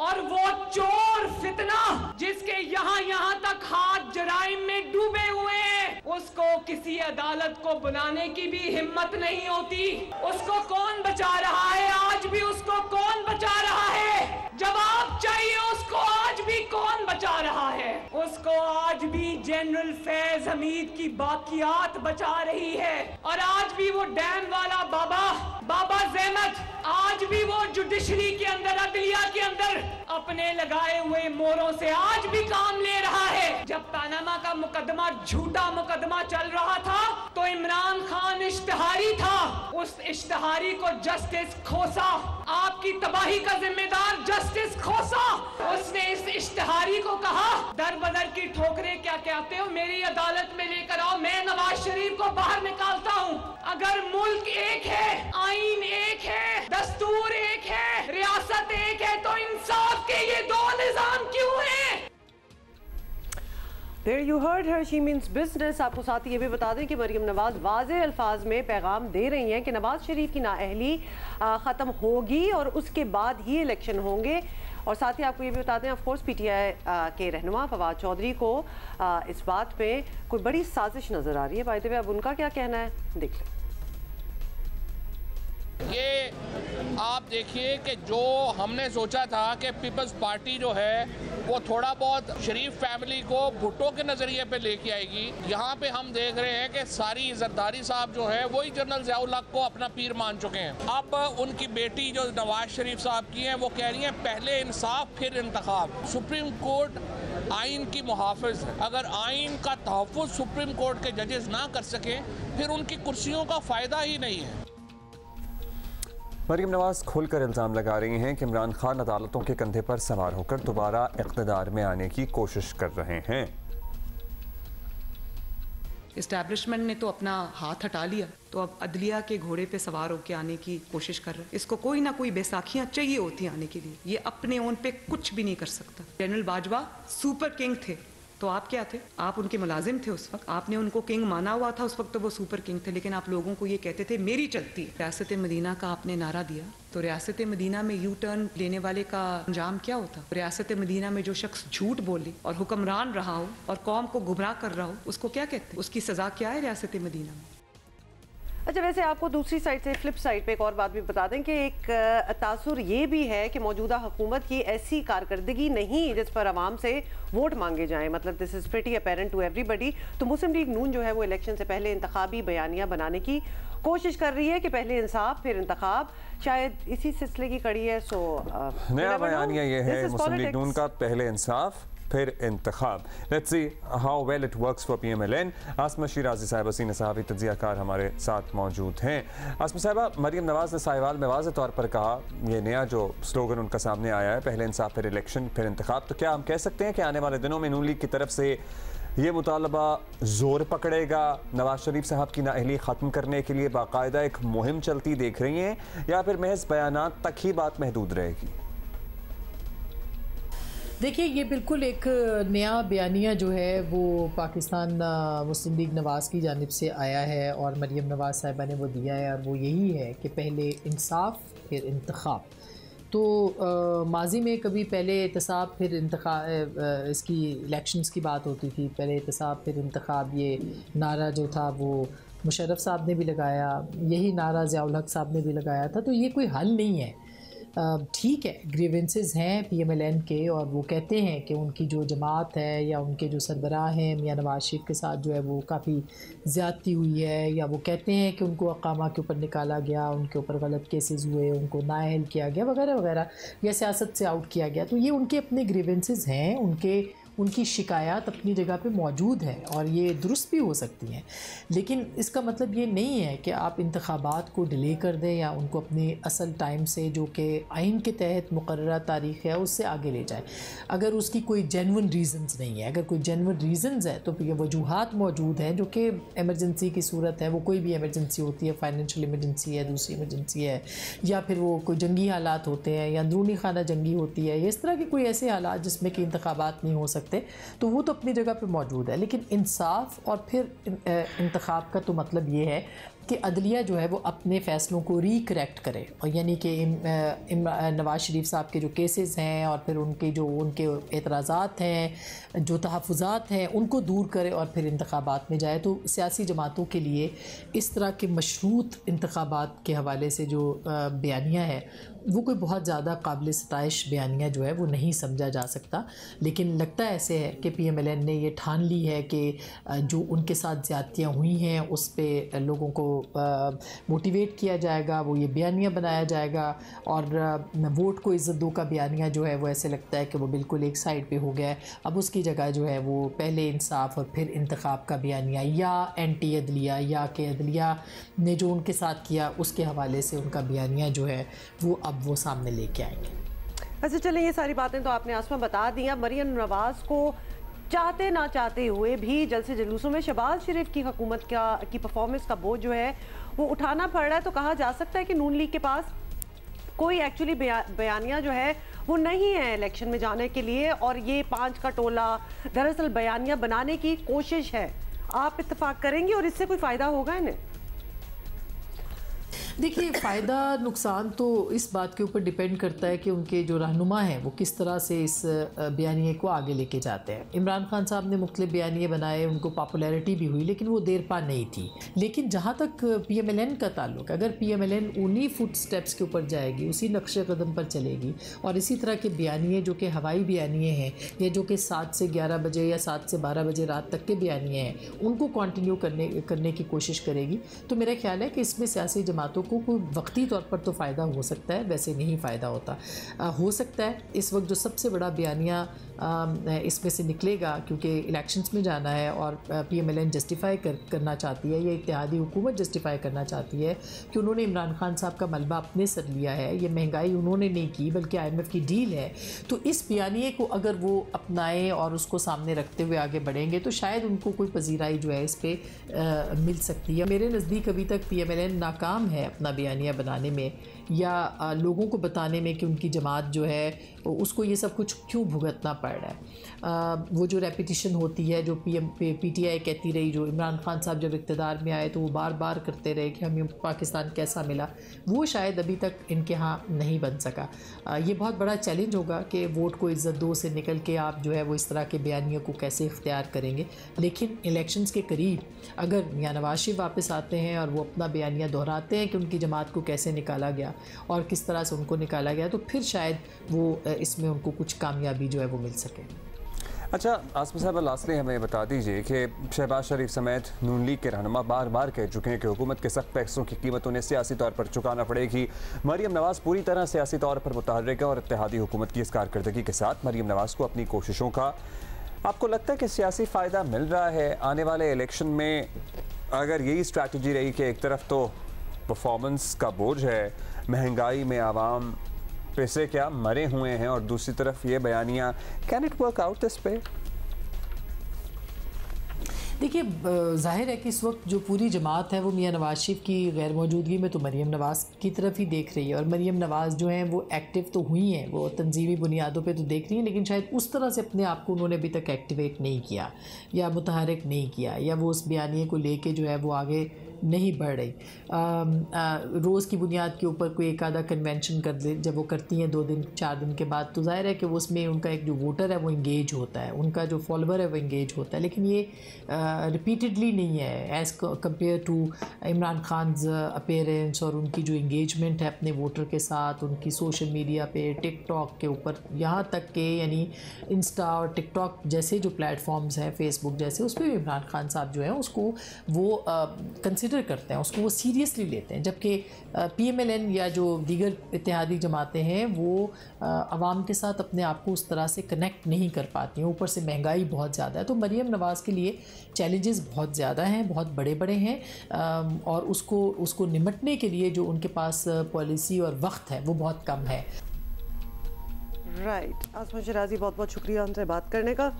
Speaker 7: और वो चोर फितना जिसके यहाँ तक हाथ जराइम में डूबे हुए हैं, उसको किसी अदालत को बुलाने की भी हिम्मत नहीं होती। उसको कौन बचा रहा है? आज भी उसको कौन बचा रहा है? जवाब चाहिए उसको। आज भी कौन बचा रहा है उसको? आज भी जनरल फैज हमीद की बाकियात बचा रही है। और आज भी वो डैम वाला बाबा ज़हमत, आज भी वो जुडिशरी के अंदर, अदलिया के अंदर अपने लगाए हुए मोरों से आज भी काम ले रहा है। जब पनामा का मुकदमा, झूठा मुकदमा चल रहा था, तो इमरान खान इश्तिहारी था। उस इश्तिहारी को जस्टिस खोसा, आपकी तबाही का जिम्मेदार जस्टिस खोसा। उसने इस इश्तिहारी को कहा दर बदर की ठोकरें क्या कहते हो, मेरी अदालत में लेकर आओ, मैं नवाज शरीफ को बाहर निकालता हूँ। अगर मुल्क एक है, आईन एक है, दस्तूर एक है, रियासत एक है, तो इंसाफ के ये दो निजाम क्यों हैं?
Speaker 2: There you heard her, she means business। आपको साथ ही ये भी बता दें कि मरीम नवाज वाज़े अल्फाज में पैगाम दे रही हैं कि नवाज शरीफ की नाअहली ख़त्म होगी और उसके बाद ही इलेक्शन होंगे। और साथ ही आपको ये भी बता दें, ऑफ कोर्स पीटीआई के रहनुमा फवाद चौधरी को इस बात पे कोई बड़ी साजिश नज़र आ रही है। बाय द वे अब उनका क्या कहना है देख लें।
Speaker 3: ये आप देखिए कि जो हमने सोचा था कि पीपल्स पार्टी जो है वो थोड़ा बहुत शरीफ फैमिली को भुट्टो के नज़रिए पे लेके आएगी, यहाँ पे हम देख रहे हैं कि सारी जरदारी साहब जो है वही जनरल ज़ियाउल हक को अपना पीर मान चुके हैं। अब उनकी बेटी जो नवाज शरीफ साहब की हैं वो कह रही हैं पहले इंसाफ फिर इंतखाब। सुप्रीम कोर्ट आइन की मुहाफ़िज है, अगर आइन का तहफ़्फ़ुज़ सुप्रीम कोर्ट के जजेस ना कर सकें फिर उनकी कुर्सियों का फ़ायदा ही नहीं है।
Speaker 1: मरीम नवाज खुलकर इल्ज़ाम लगा रही हैं कि इमरान खान अदालतों के कंधे पर सवार होकर दोबारा इक़्तिदार में आने की कोशिश कर रहे हैं।
Speaker 8: इस्टेब्लिशमेंट ने तो अपना हाथ हटा लिया, तो अब अदलिया के घोड़े पे सवार होकर आने की कोशिश कर रहे हैं। इसको कोई ना कोई बैसाखियां चाहिए होती आने के लिए, ये अपने ओन पे कुछ भी नहीं कर सकता। जनरल बाजवा सुपर किंग थे, तो आप क्या थे? आप उनके मुलाजिम थे उस वक्त, आपने उनको किंग माना हुआ था उस वक्त, तो वो सुपर किंग थे। लेकिन आप लोगों को ये कहते थे मेरी चलती है। रियासत मदीना का आपने नारा दिया, तो रियासत मदीना में यू टर्न लेने वाले का अंजाम क्या होता? रियासत मदीना में जो शख्स झूठ बोले और हुक्मरान रहा हो और कौम को गुमराह कर रहा हो, उसको क्या कहते हैं? उसकी सजा क्या है रियासत मदीना में?
Speaker 2: अच्छा, वैसे आपको दूसरी साइड से फ्लिप साइड पे एक और बात भी बता दें कि एक तासुर ये भी है कि मौजूदा हुकूमत की ऐसी कारकर्दगी नहीं जिस पर आवाम से वोट मांगे जाएं। मतलब this is pretty apparent to everybody. तो मुस्लिम लीग नून जो है वो इलेक्शन से पहले इंतखाबी बयानियाँ बनाने की कोशिश कर रही है कि पहले इंसाफ फिर इंतखाब, शायद इसी सिलसिले की कड़ी है। सो
Speaker 1: नया बयानिया ये है मुस्लिम लीग नून का, पहले इंसाफ फिर इंतखाब। Let's see how well it works for PMLN। Asma Shirazi साहिबा सीनियर सहाफ़ी तज्ज़ियाकार हमारे साथ मौजूद हैं। आसमा साहिबा, मरीम नवाज ने साहिवाल में वाज़ेह तौर पर कहा, ये नया जो स्लोगन उनका सामने आया है, पहले इंसाफ फिर इलेक्शन फिर इंतखाब, तो क्या हम कह सकते हैं कि आने वाले दिनों में नून लीग की तरफ से ये मुतालबा जोर पकड़ेगा? नवाज शरीफ साहब की नाअहली ख़त्म करने के लिए बाकायदा एक मुहिम चलती देख रही हैं, या फिर महज बयानात तक ही बात महदूद रहेगी?
Speaker 9: देखिए, ये बिल्कुल एक नया बयानिया जो है वो पाकिस्तान मुस्लिम लीग नवाज़ की जानिब से आया है और मरीम नवाज़ साहिबा ने वो दिया है, और वो यही है कि पहले इंसाफ फिर इंतखाब। तो माजी में कभी पहले एहतसाब फिर इंतखाब, इसकी इलेक्शंस की बात होती थी, पहले एहतसाब फिर इंतखाब, ये नारा जो था वो मुशर्रफ साहब ने भी लगाया, यही नारा ज़ियाउल हक साहब ने भी लगाया था। तो ये कोई हल नहीं है। ठीक है, ग्रीवेंसेस हैं PMLN के, और वो कहते हैं कि उनकी जो जमात है या उनके जो सरबराह हैं मियां नवाज शरीफ के साथ जो है वो काफ़ी ज़्यादती हुई है, या वो कहते हैं कि उनको अकामा के ऊपर निकाला गया, उनके ऊपर गलत केसेस हुए, उनको नाअहल किया गया वगैरह वगैरह, या सियासत से आउट किया गया। तो ये उनके अपने ग्रीवेंसेस हैं, उनकी शिकायत अपनी जगह पे मौजूद है और ये दुरुस्त भी हो सकती हैं। लेकिन इसका मतलब ये नहीं है कि आप इंतखाबात को डिले कर दें या उनको अपने असल टाइम से, जो कि आइन के तहत मुकर्ररा तारीख़ है, उससे आगे ले जाएं। अगर उसकी कोई जेन्युइन रीज़न्स नहीं है, अगर कोई जेन्युइन रीज़न्स है तो ये वजूहात मौजूद हैं, जो कि एमरजेंसी की सूरत है, वो कोई भी एमरजेंसी होती है, फाइनेंशियल एमरजेंसी है, दूसरी एमरजेंसी है, या फिर वो कोई जंगी हालात होते हैं, या अंदरूनी खाना जंगी होती है, या इस तरह के कोई ऐसे हालात जिसमें कि इंतखाबात नहीं हो सकते, तो वो तो अपनी जगह पे मौजूद है। लेकिन इंसाफ और फिर इंतखाब का तो मतलब ये है कि अदलिया जो है वो अपने फ़ैसलों को रिकरेक्ट करे, और यानी कि नवाज शरीफ साहब के जो केसेस हैं और फिर उनके एतराज़ात हैं, जो तहफ़्फ़ुज़ात हैं, उनको दूर करे और फिर इंतखाबात में जाए। तो सियासी जमातों के लिए इस तरह के मशरूत इंतखाबात के हवाले से जो बयानिया है वो कोई बहुत ज़्यादा काबिल सताइश बयानिया जो है वो नहीं समझा जा सकता। लेकिन लगता ऐसे है कि PMLN ने ये ठान ली है कि जो उनके साथ ज़्यादतियाँ हुई हैं उस पर लोगों को मोटिवेट किया जाएगा, वो ये बयानिया बनाया जाएगा और वोट को इज़्ज़त दो का बयानिया जो है वो ऐसे लगता है कि वो बिल्कुल एक साइड पे हो गया है। अब उसकी जगह जो है वो पहले इंसाफ और फिर इंतखाब का बयानिया या एंटी अदलिया या के अदलिया ने जो उनके साथ किया उसके हवाले से उनका बयानिया जो है वो अब वो सामने लेके आएंगे।
Speaker 2: अच्छा चलें, ये सारी बातें तो आपने आसमा बता दी। मरियम नवाज़ को चाहते ना चाहते हुए भी जलसे जुलूसों में शहबाज शरीफ की हुकूमत की परफॉर्मेंस का बोझ जो है वो उठाना पड़ रहा है। तो कहा जा सकता है कि नून लीग के पास कोई एक्चुअली बयानिया जो है वो नहीं है इलेक्शन में जाने के लिए, और ये 5 का टोला दरअसल बयानिया बनाने की कोशिश है। आप इत्तेफाक करेंगे और इससे कोई फ़ायदा होगा इन्हें?
Speaker 9: देखिए, फ़ायदा नुकसान तो इस बात के ऊपर डिपेंड करता है कि उनके जो रहनुमा हैं वो किस तरह से इस बयानिए को आगे लेके जाते हैं। इमरान खान साहब ने मुख्तलिफ बयानिए बनाए, उनको पॉपुलैरिटी भी हुई, लेकिन वो देर पा नहीं थी। लेकिन जहाँ तक PMLN का ताल्लुक, अगर PMLN उन्हीं फुट स्टेप्स के ऊपर जाएगी, उसी नक्शे कदम पर चलेगी और इसी तरह के बयानिए जो कि हवाई बयानिए हैं या जो कि 7 से 11 बजे या 7 से 12 बजे रात तक के बयानिए हैं, उनको कंटिन्यू करने की कोशिश करेगी, तो मेरा ख्याल है कि इसमें सियासी जमातों को कोई वक्ती तौर पर तो फ़ायदा हो सकता है, वैसे नहीं फ़ायदा होता। हो सकता है इस वक्त जो सबसे बड़ा बयानिया इसमें से निकलेगा, क्योंकि इलेक्शंस में जाना है और PMLN जस्टिफाई करना चाहती है, या इत्तेहादी हुकूमत जस्टिफाई करना चाहती है कि उन्होंने इमरान खान साहब का मलबा अपने सर लिया है, ये महंगाई उन्होंने नहीं की बल्कि IMF की डील है। तो इस बयानिए को अगर वो अपनाएं और उसको सामने रखते हुए आगे बढ़ेंगे तो शायद उनको कोई पजीराई जो है इस पर मिल सकती है। मेरे नज़दीक अभी तक PMLN नाकाम है अपना बयानिया बनाने में या लोगों को बताने में कि उनकी जमात जो है उसको ये सब कुछ क्यों भुगतना पड़ रहा है। वो जो रेपिटिशन होती है जो PTI कहती रही, जो इमरान खान साहब जब इक़्तिदार में आए तो वो बार बार करते रहे कि हमें पाकिस्तान कैसा मिला, वो शायद अभी तक इनके यहाँ नहीं बन सका। ये बहुत बड़ा चैलेंज होगा कि वोट को इज़्ज़त दो से निकल के आप जो है वो इस तरह के बयानियों को कैसे इख्तियार करेंगे। लेकिन इलेक्शंस के करीब अगर मियां नवाज शरीफ वापस आते हैं और वो अपना बयानिया दोहराते हैं कि उनकी जमात को कैसे निकाला गया और किस तरह से उनको निकाला गया, तो फिर शायद वो इसमें उनको कुछ कामयाबी जो है वो मिल सके।
Speaker 1: अच्छा आसमा साहब, लास्टली हमें बता दीजिए कि शहबाज शरीफ समेत नून लीग के रहनुमा बार बार कह चुके हैं कि हुकूमत के सख्त टैक्सों की कीमत उन्हें सियासी तौर पर चुकाना पड़ेगी। मरियम नवाज़ पूरी तरह सियासी तौर पर मुतहर्रिक है और इत्तेहादी हुकूमत की इस कारकर्दगी के साथ मरियम नवाज़ को अपनी कोशिशों का आपको लगता है कि सियासी फ़ायदा मिल रहा है आने वाले इलेक्शन में? अगर यही स्ट्रैटेजी रही कि एक तरफ तो परफॉर्मेंस का बोझ है, महंगाई में आवाम पैसे क्या मरे हुए हैं, और दूसरी तरफ ये बयानियाँ, can it work out this पे?
Speaker 9: देखिए, जाहिर है कि इस वक्त जो पूरी जमात है वो मियां नवाज शरीफ की गैर मौजूदगी में तो मरियम नवाज़ की तरफ ही देख रही है। और मरियम नवाज़ जो हैं वो एक्टिव तो हुई हैं, वो तंजीमी बुनियादों पे तो देख रही हैं, लेकिन शायद उस तरह से अपने आप को उन्होंने अभी तक एक्टिवेट नहीं किया या मुतहरिक नहीं किया, या वो उस बयानिए को लेके जो है वो आगे नहीं बढ़ रही। रोज़ की बुनियाद के ऊपर कोई एक आधा कन्वेंशन कर दे, जब वो करती हैं 2 दिन 4 दिन के बाद, तो जाहिर है कि वो उसमें उनका एक जो वोटर है वो इंगेज होता है, उनका जो फॉलोवर है वो इंगेज होता है। लेकिन ये रिपीटेडली नहीं है as compare to Imran Khan appearance और उनकी जो इंगेजमेंट है अपने वोटर के साथ, उनकी सोशल मीडिया पे, टिकटॉक के ऊपर, यहाँ तक के यानी इंस्टा और टिकटॉक जैसे जो प्लेटफॉर्म्स हैं, फेसबुक जैसे, उस पर भी इमरान खान साहब जो है उसको वो कंसिडर करते हैं, उसको वो सीरियसली लेते हैं। जबकि PMLN या जो दीगर इत्तेहादी जमातें हैं वो आवाम के साथ अपने आप को उस तरह से कनेक्ट नहीं कर पाती हैं। ऊपर से महंगाई बहुत ज़्यादा है, तो मरियम नवाज़ के लिए चैलेंजेस बहुत ज़्यादा हैं, बहुत बड़े बड़े हैं, और उसको निमटने के लिए जो उनके पास पॉलिसी और वक्त है वो बहुत कम है।
Speaker 2: राइट, आसमा शराजी, बहुत बहुत शुक्रिया हमसे बात करने का।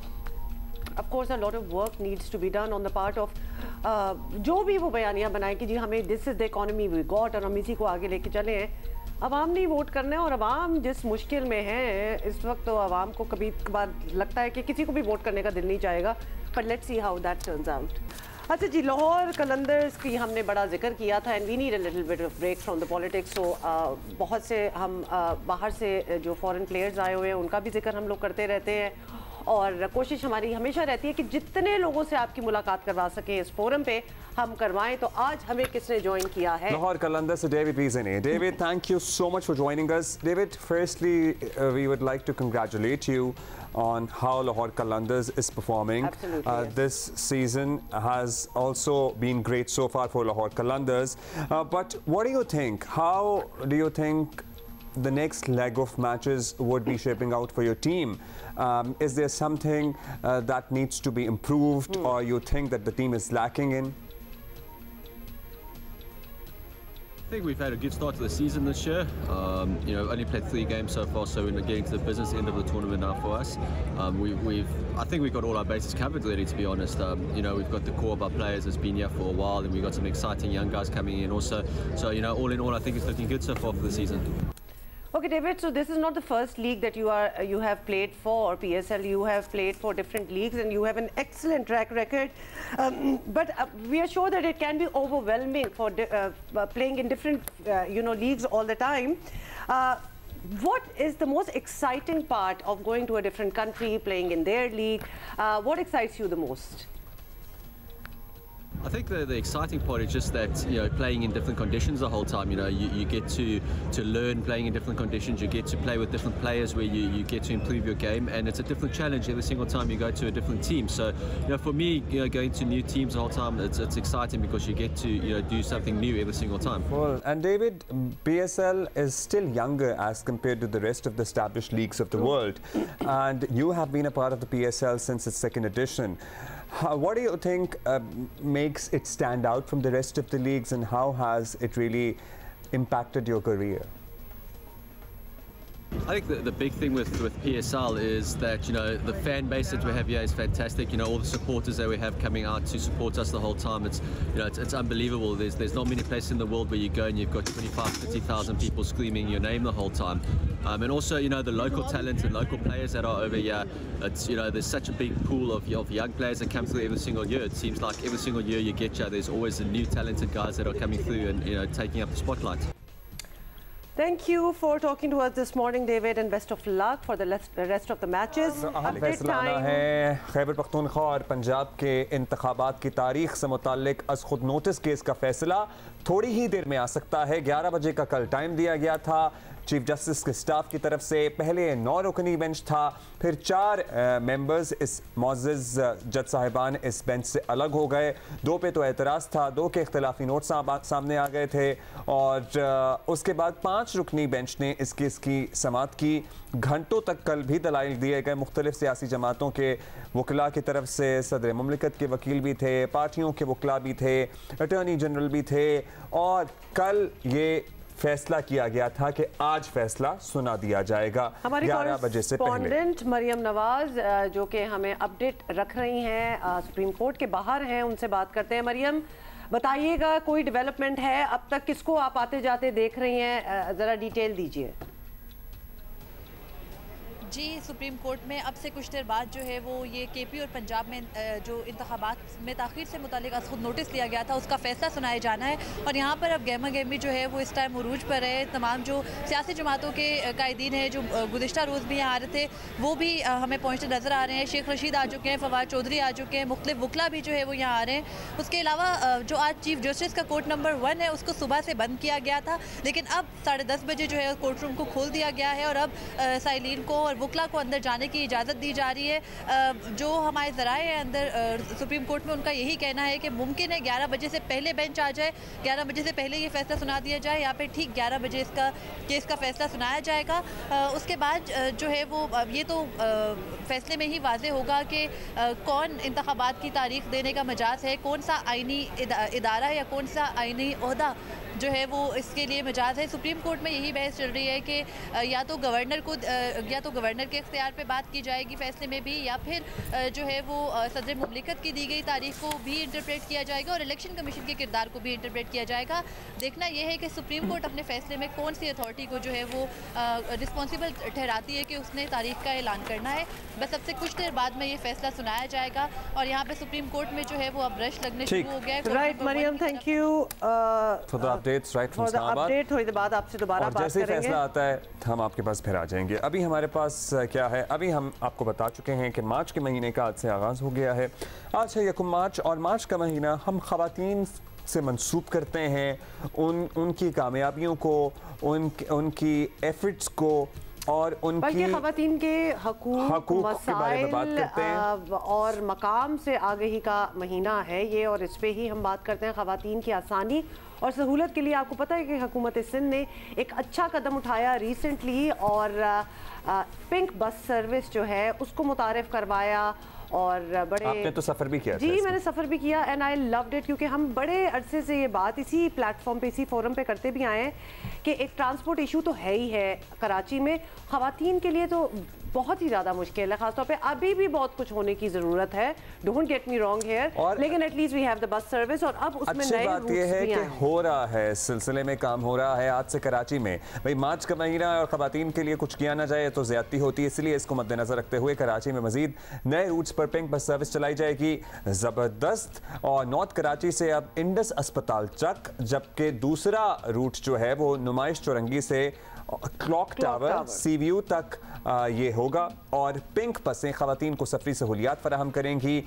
Speaker 2: Of course, a lot of work needs to be done on the part of जो भी वो बयानियाँ बनाए कि जी हमें this is the economy we got और हम इसी को आगे लेके चले हैं। अवाम नहीं वोट करना है, और अवाम जिस मुश्किल में है इस वक्त, तो अवाम को कभी कभार लगता है कि किसी को भी वोट करने का दिल नहीं चाहेगा, but let's see how that turns out. अच्छा जी, लाहौर कलंदर्स की हमने बड़ा जिक्र किया था, and we need a little bit of break from the politics. So बहुत से हम बाहर से जो फॉरेन प्लेयर्स आए हुए हैं उनका भी जिक्र हम लोग करते रहते हैं, और कोशिश हमारी हमेशा रहती है कि जितने लोगों से आपकी मुलाकात करवा सकें इस फोरम पे हम करवाएं। तो आज हमें किसने ज्वाइन किया है?
Speaker 1: लाहौर कलंदर से David बीज़नी। David, thank you so much for joining us. David, firstly, we would like to congratulate you on how Lahore Qalandars is performing.
Speaker 2: Absolutely.
Speaker 1: This season has also been great so far for Lahore Qalandars. But what do you think? How do you think the next leg of matches would be shaping out for your team? Is there something that needs to be improved, or you think that the team is lacking in?
Speaker 10: I think we've had a good start to the season this year. Only played 3 games so far, so we're getting to the business end of the tournament now for us. I think we've got all our bases covered, really, to be honest. We've got the core of our players that's been here for a while, and we've got some exciting young guys coming in also. So, all in all, I think it's looking good so far for the season.
Speaker 2: Okay, David, so this is not the first league that you have played for, PSL. You have played for different leagues and you have an excellent track record. But we are sure that it can be overwhelming for playing in different leagues all the time. What is the most exciting part of going to a different country, playing in their league? What excites you the most?
Speaker 10: I think the exciting part is just that, playing in different conditions the whole time. You get to learn playing in different conditions. You get to play with different players where you get to improve your game, and it's a different challenge every single time you go to a different team. So, for me, going to new teams the whole time, it's exciting because you get to do something new every single time.
Speaker 1: Well, and David, PSL is still younger as compared to the rest of the established leagues of the world, and you have been a part of the PSL since its 2nd edition. What do you think makes it stand out from the rest of the leagues, and how has it really impacted your career?
Speaker 10: I think the big thing with PSL is that, the fan base that we have here is fantastic. All the supporters that we have coming out to support us the whole time. It's unbelievable. There's not many places in the world where you go and you've got 25,000-30,000 people screaming your name the whole time. And also, the local talent and local players that are over here. It's, there's such a big pool of young players that come through every single year. It seems like every single year you get there's always a new talented guys that are coming through and taking up the spotlight.
Speaker 2: Thank you for talking to us this morning, David, and best of luck for the rest of the matches.
Speaker 1: फैसला है खैबर पख्तूनख्वा और पंजाब के इंतखाबात की तारीख से मुताल्लिक अज़ खुद नोटिस केस का फैसला थोड़ी ही देर में आ सकता है। 11 बजे का कल टाइम दिया गया था चीफ जस्टिस के स्टाफ की तरफ से। पहले 9 रुकनी बेंच था, फिर 4 मेंबर्स इस मोअज़्ज़ज़ जज साहिबान इस बेंच से अलग हो गए। 2 पे तो एतराज़ था, 2 के इख्तिलाफी नोट सामने आ गए थे, और उसके बाद 5 रुकनी बेंच ने इस केस की समाअत की। घंटों तक कल भी दलाइल दिए गए मुख्तलिफ सियासी जमातों के वकला की तरफ से। सदर मुमलिकत के वकील भी थे, पार्टियों के वकला भी थे, अटॉर्नी जनरल भी थे, और कल ये फैसला किया गया था कि आज फैसला सुना दिया जाएगा 11 बजे से पहले।
Speaker 2: मरियम नवाज जो कि हमें अपडेट रख रही हैं, सुप्रीम कोर्ट के बाहर हैं, उनसे बात करते हैं। मरियम, बताइएगा कोई डेवलपमेंट है अब तक? किसको आप आते जाते देख रही हैं, ज़रा डिटेल दीजिए।
Speaker 5: जी, सुप्रीम कोर्ट में अब से कुछ देर बाद जो है वो ये केपी और पंजाब में जो इंतखाबात में ताख़ीर से मुतालिक खुद नोटिस लिया गया था उसका फ़ैसला सुनाया जाना है। और यहाँ पर अब गहमा गहमी जो है वो इस टाइम उरूज पर है। तमाम जो सियासी जमातों के कायदीन हैं जो गुज़िश्ता रोज़ भी यहाँ आ रहे थे वो भी हमें पहुँचते नज़र आ रहे हैं। शेख रशीद आ चुके हैं, फवाद चौधरी आ चुके हैं, मुख्तलिफ वकला भी जो है वो यहाँ आ रहे हैं। उसके अलावा जो आज चीफ जस्टिस का कोर्ट नंबर 1 है उसको सुबह से बंद किया गया था, लेकिन अब 10:30 बजे जो है कोर्ट रूम को खोल दिया गया है और अब साइलिन को और वकला को अंदर जाने की इजाज़त दी जा रही है। जो हमारे ज़राए हैं अंदर सुप्रीम कोर्ट में, उनका यही कहना है कि मुमकिन है 11 बजे से पहले बेंच आ जाए, 11 बजे से पहले ये फैसला सुना दिया जाए। यहाँ पे ठीक 11 बजे इसका केस का फैसला सुनाया जाएगा। उसके बाद जो है वो ये तो फैसले में ही वाज़े होगा कि कौन इंतखाबात की तारीख देने का मजाज है, कौन सा आइनी इदारा या कौन सा आइनी ओहदा जो है वो इसके लिए मजाज है। सुप्रीम कोर्ट में यही बहस चल रही है कि या तो गवर्नर के इख्तियार पे बात की जाएगी फैसले में भी, या फिर जो है वो सदर मुमलिकत की दी गई तारीख को भी इंटरप्रेट किया जाएगा और इलेक्शन कमीशन के किरदार को भी इंटरप्रेट किया जाएगा। देखना यह है कि सुप्रीम कोर्ट अपने फैसले में कौन सी अथॉरिटी को जो है वो रिस्पॉन्सिबल ठहराती है कि उसने तारीख का ऐलान करना है। बस सबसे कुछ देर बाद में ये फैसला सुनाया जाएगा और यहाँ पे सुप्रीम कोर्ट में जो है वो अब रश लगने शुरू हो गया है।
Speaker 2: Right Maryam, thank you.
Speaker 1: Updates right from Islamabad.
Speaker 2: Update थोड़ी देर बाद आपसे दोबारा बात
Speaker 1: जैसे
Speaker 2: करेंगे।
Speaker 1: फैसला आता है हम आपके पास फिर आ जाएंगे। अभी हमारे पास क्या है, अभी हम आपको बता चुके हैं कि मार्च के महीने का आज से आगाज़ हो गया है। आज है 1 मार्च और मार्च का महीना हम ख़वातीन से मंसूब करते हैं उनकी कामयाबियों को, उनकी एफर्ट्स को और उनकी
Speaker 2: ख़वातीन के हकूक़
Speaker 1: के बारे में बात करते हैं
Speaker 2: और मकाम से आगही का महीना है ये, और इस पे ही हम बात करते हैं ख़वातीन की आसानी और सहूलत के लिए। आपको पता है कि हुकूमत सिंध ने एक अच्छा कदम उठाया रिसेंटली और पिंक बस सर्विस जो है उसको मुतारिफ करवाया। और बड़े
Speaker 1: आपने तो सफ़र भी किया?
Speaker 2: जी मैंने सफ़र भी किया एंड आई लव्ड इट, क्योंकि हम बड़े अरसे से ये बात इसी प्लेटफॉर्म पे, इसी फोरम पे करते भी आए हैं कि एक ट्रांसपोर्ट इशू तो है ही है कराची में, ख़वातीन के लिए तो बहुत ही ज़्यादा मुश्किल है। खासतौर पे अभी भी बहुत कुछ होने की ज़रूरत है, don't get me wrong here, लेकिन at least we have the bus service और अब उसमें नए
Speaker 1: बात यह है कि हो रहा है, सिलसिले में काम हो रहा है आज से कराची में। भाई मार्च का महीना और ख़वातीन के लिए कुछ किया ना जाए तो ज़्यादती होती है, इसलिए इसको मद्देनजर रखते हुए कराची में मजीद नए रूट्स पर पिंक बस सर्विस चलाई जाएगी। ज़बरदस्त। और नॉर्थ कराची से अब इंडस अस्पताल तक, जबकि दूसरा रूट जो है वो नुमाइश चौरंगी से क्लॉक टावर सीव्यू तक ये होगा और पिंक बसें ख़वातीन को सफरी सहूलियात फराहम करेंगी।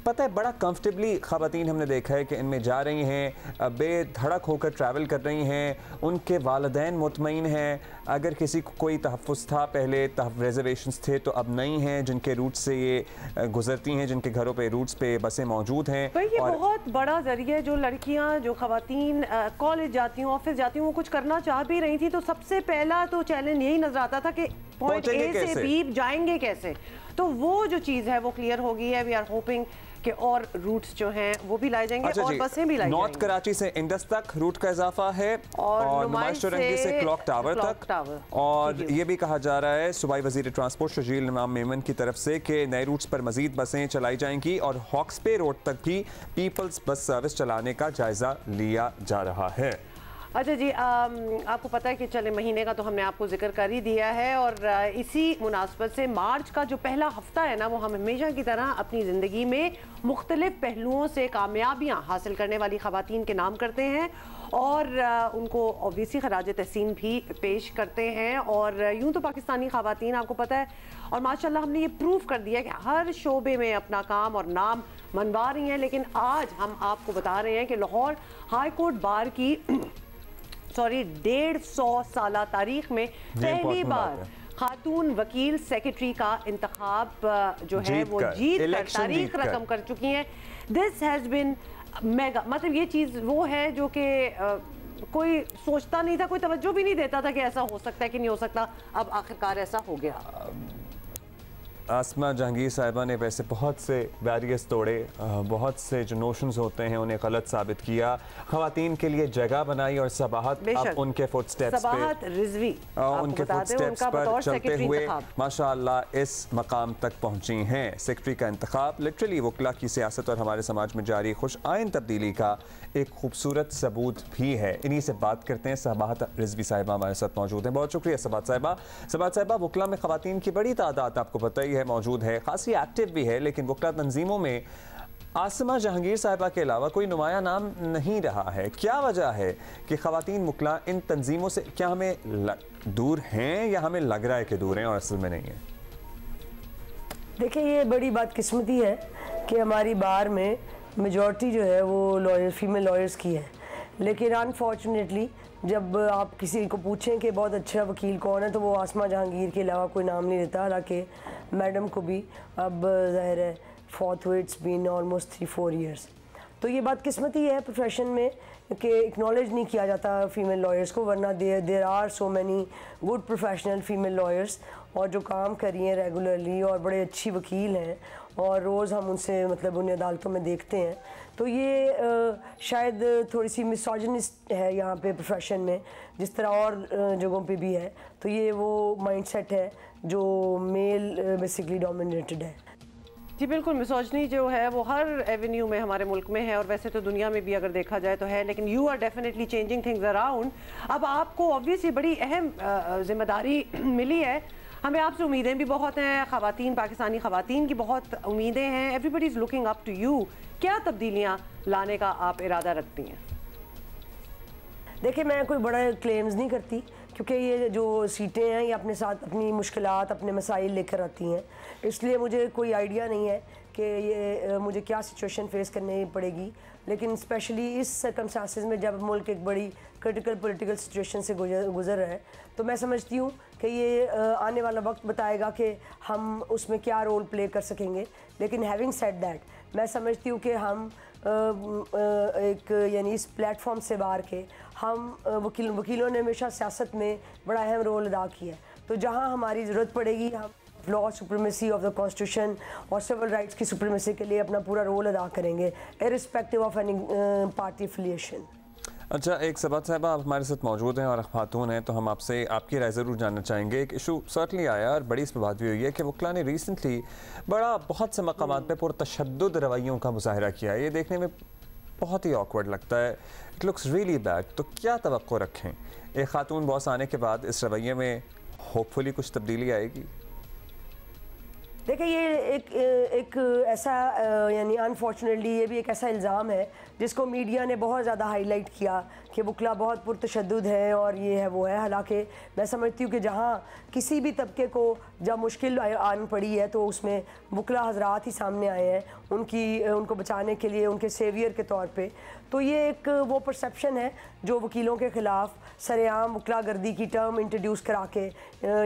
Speaker 1: पता है बड़ा कंफर्टेबली ख़वातीन हमने देखा है कि इनमें जा रही हैं, बेधड़क होकर ट्रैवल कर रही हैं, उनके वालिदैन मुतमईन हैं। अगर किसी को कोई तहफ़्फ़ुज़ था पहले, रिजर्वेशंस थे तो अब नहीं हैं, जिनके रूट से ये गुजरती हैं, जिनके घरों पे रूट्स पे बसें मौजूद हैं।
Speaker 2: तो ये बहुत बड़ा जरिया है। जो लड़कियां, जो ख़वातीन कॉलेज जाती हूँ, ऑफिस जाती हूँ, वो कुछ करना चाह भी रही थी तो सबसे पहला तो चैलेंज यही नजर आता था कि पॉइंट ए से बी जाएंगे कैसे। तो वो जो चीज़ है वो क्लियर हो गई है। वी आर होपिंग कि और रूट्स जो हैं वो भी लाए जाएंगे और बसें भी लाई
Speaker 1: नॉर्थ कराची से इंडस तक रूट का इजाफा है और नुमाइश चौरंगी से क्लॉक टावर तक। और ये भी कहा जा रहा है सूबाई वजीर ट्रांसपोर्ट शजील इमाम मेमन की तरफ से कि नए रूट्स पर मजीद बसें चलाई जाएंगी और हॉक्सपे रोड तक भी पीपल्स बस सर्विस चलाने का जायजा लिया जा रहा है।
Speaker 2: अच्छा जी, आपको पता है कि चले महीने का तो हमने आपको जिक्र कर ही दिया है और इसी मुनासबत से मार्च का जो पहला हफ्ता है ना, वो हम हमेशा की तरह अपनी ज़िंदगी में मुख्तलिफ पहलुओं से कामयाबियाँ हासिल करने वाली ख़वातीन के नाम करते हैं और उनको ऑब्वियसली खराज तहसीन भी पेश करते हैं। और यूँ तो पाकिस्तानी ख़वातीन आपको पता है और माशाल्लाह हमने ये प्रूव कर दिया कि हर शोबे में अपना काम और नाम मनवा रही हैं। लेकिन आज हम आपको बता रहे हैं कि लाहौर हाई कोर्ट बार की 150 साला तारीख में पहली बार खातून वकील सेक्रेटरी का इंतखाब जो है वो जीत कर तारीख रकम कर चुकी हैं। दिस हैज़ बिन मेगा, मतलब ये चीज़ वो है जो कि कोई सोचता नहीं था, कोई तवज्जो भी नहीं देता था कि ऐसा हो सकता है कि नहीं हो सकता। अब आखिरकार ऐसा हो गया।
Speaker 1: आसमा जहांगीर साहिबा ने वैसे बहुत से बैरियर्स तोड़े, बहुत से जो नोशंस होते हैं उन्हें गलत साबित किया, ख़वातीन के लिए जगह बनाई और सबाहत अब उनके फुटस्टेप्स पे, उनके फुटस्टेप्स पर चलते हुए माशाअल्लाह इस मकाम तक पहुंची हैं। सेक्रेटरी का इंतखाब लिटरली वकला की सियासत और हमारे समाज में जारी खुश आइन तब्दीली का एक खूबसूरत सबूत भी है। इन्हीं से बात करते हैं। सबाहत रिजवी साहिबा हमारे साथ मौजूद हैं। बहुत शुक्रिया सबाहत साहिबा। सबाहत साहिबा, वकला में ख़वातीन की बड़ी तादाद आपको पता ही है मौजूद है, खासी एक्टिव भी है, लेकिन वकला तंजीमों में आसमा जहांगीर साहिबा के अलावा कोई नुमाया नाम नहीं रहा है। क्या वजह है कि ख़वातीन वकला इन तंजीमों से क्या हमें दूर हैं या हमें लग रहा है कि दूर हैं और असल में नहीं है?
Speaker 11: देखिए, ये बड़ी बात किस्मती है कि हमारी बार में मेजॉरिटी जो है वो लॉयर फीमेल लॉयर्स की है, लेकिन अनफॉर्चुनेटली जब आप किसी को पूछें कि बहुत अच्छा वकील कौन है तो वो आसमा जहांगीर के अलावा कोई नाम नहीं देता। हालांकि मैडम को भी अब ज़ाहिर है फोर्थ हुए, इट्स बीन ऑलमोस्ट 3-4 ईयर्स। तो ये बात किस्मती है प्रोफेशन में कि एक्नॉलेज नहीं किया जाता फ़ीमेल लॉयर्स को, वरना there are so many good professional female lawyers और जो काम कर रही हैं रेगुलरली और बड़े अच्छी वकील हैं और रोज़ हम उनसे मतलब उन्हें अदालतों में देखते हैं। तो ये शायद थोड़ी सी मिसोजिनिस्ट है यहाँ पे प्रोफेशन में, जिस तरह और जगहों पे भी है। तो ये वो माइंडसेट है जो मेल बेसिकली डोमिनेटेड है।
Speaker 2: जी बिल्कुल, मिसोजनी जो है वो हर एवेन्यू में हमारे मुल्क में है और वैसे तो दुनिया में भी अगर देखा जाए तो है, लेकिन you are definitely changing things around. अब आपको ऑब्वियसली बड़ी अहम जिम्मेदारी मिली है। हमें आपसे उम्मीदें भी बहुत हैं, ख़वातीन, पाकिस्तानी ख़वातीन की बहुत उम्मीदें हैं। Everybody is looking up to you. क्या तब्दीलियाँ लाने का आप इरादा रखती हैं?
Speaker 11: देखिए, मैं कोई बड़ा क्लेम्स नहीं करती, क्योंकि ये जो सीटें हैं ये अपने साथ अपनी मुश्किलात, अपने मसाइल लेकर आती हैं, इसलिए मुझे कोई आइडिया नहीं है कि ये मुझे क्या सिचुएशन फेस करनी पड़ेगी। लेकिन स्पेशली इस सर्कमस्टांसेस में जब मुल्क एक बड़ी क्रिटिकल पॉलिटिकल सिचुएशन से गुजर रहा है, तो मैं समझती हूँ कि ये आने वाला वक्त बताएगा कि हम उसमें क्या रोल प्ले कर सकेंगे। लेकिन हैविंग सेड दैट, मैं समझती हूँ कि हम एक यानी इस प्लेटफॉर्म से बाहर के हम वकीलों ने हमेशा सियासत में बड़ा अहम रोल अदा किया है, तो जहाँ हमारी ज़रूरत पड़ेगी हम law supremacy of the constitution और सिविल राइट्स की सुप्रीमेसी के लिए अपना पूरा रोल अदा करेंगे, irrespective of any party affiliation.
Speaker 1: अच्छा, एक सबात साहबा आप हमारे साथ मौजूद हैं और खातून हैं, तो हम आपसे आपकी राय ज़रूर जानना चाहेंगे। एक इशू सर्टनली आया और बड़ी इस पर बात भी हुई है कि वकला ने रिसेंटली बहुत से मकामात पे पुरतशद्दुद रवैयों का मुजाहरा किया है। ये देखने में बहुत ही ऑकवर्ड लगता है, इट लुक्स रियली बैड। तो क्या तवक्को रखें एक खातून बॉस आने के बाद इस रवैये में? होपफुली कुछ तब्दीली आएगी।
Speaker 11: देखिए, ये एक ऐसा यानी अनफॉर्चुनेटली ये भी एक ऐसा इल्ज़ाम है जिसको मीडिया ने बहुत ज़्यादा हाईलाइट किया कि वकला बहुत पुरतशद्दुद है और ये है वो है। हालांकि मैं समझती हूँ कि जहाँ किसी भी तबके को जब मुश्किल आन पड़ी है तो उसमें वकला हजरात ही सामने आए हैं उनको बचाने के लिए, उनके सेवियर के तौर पे। तो ये एक वो परसेप्शन है जो वकीलों के ख़िलाफ़ सरेआम वकला गर्दी की टर्म इंट्रोड्यूस करा के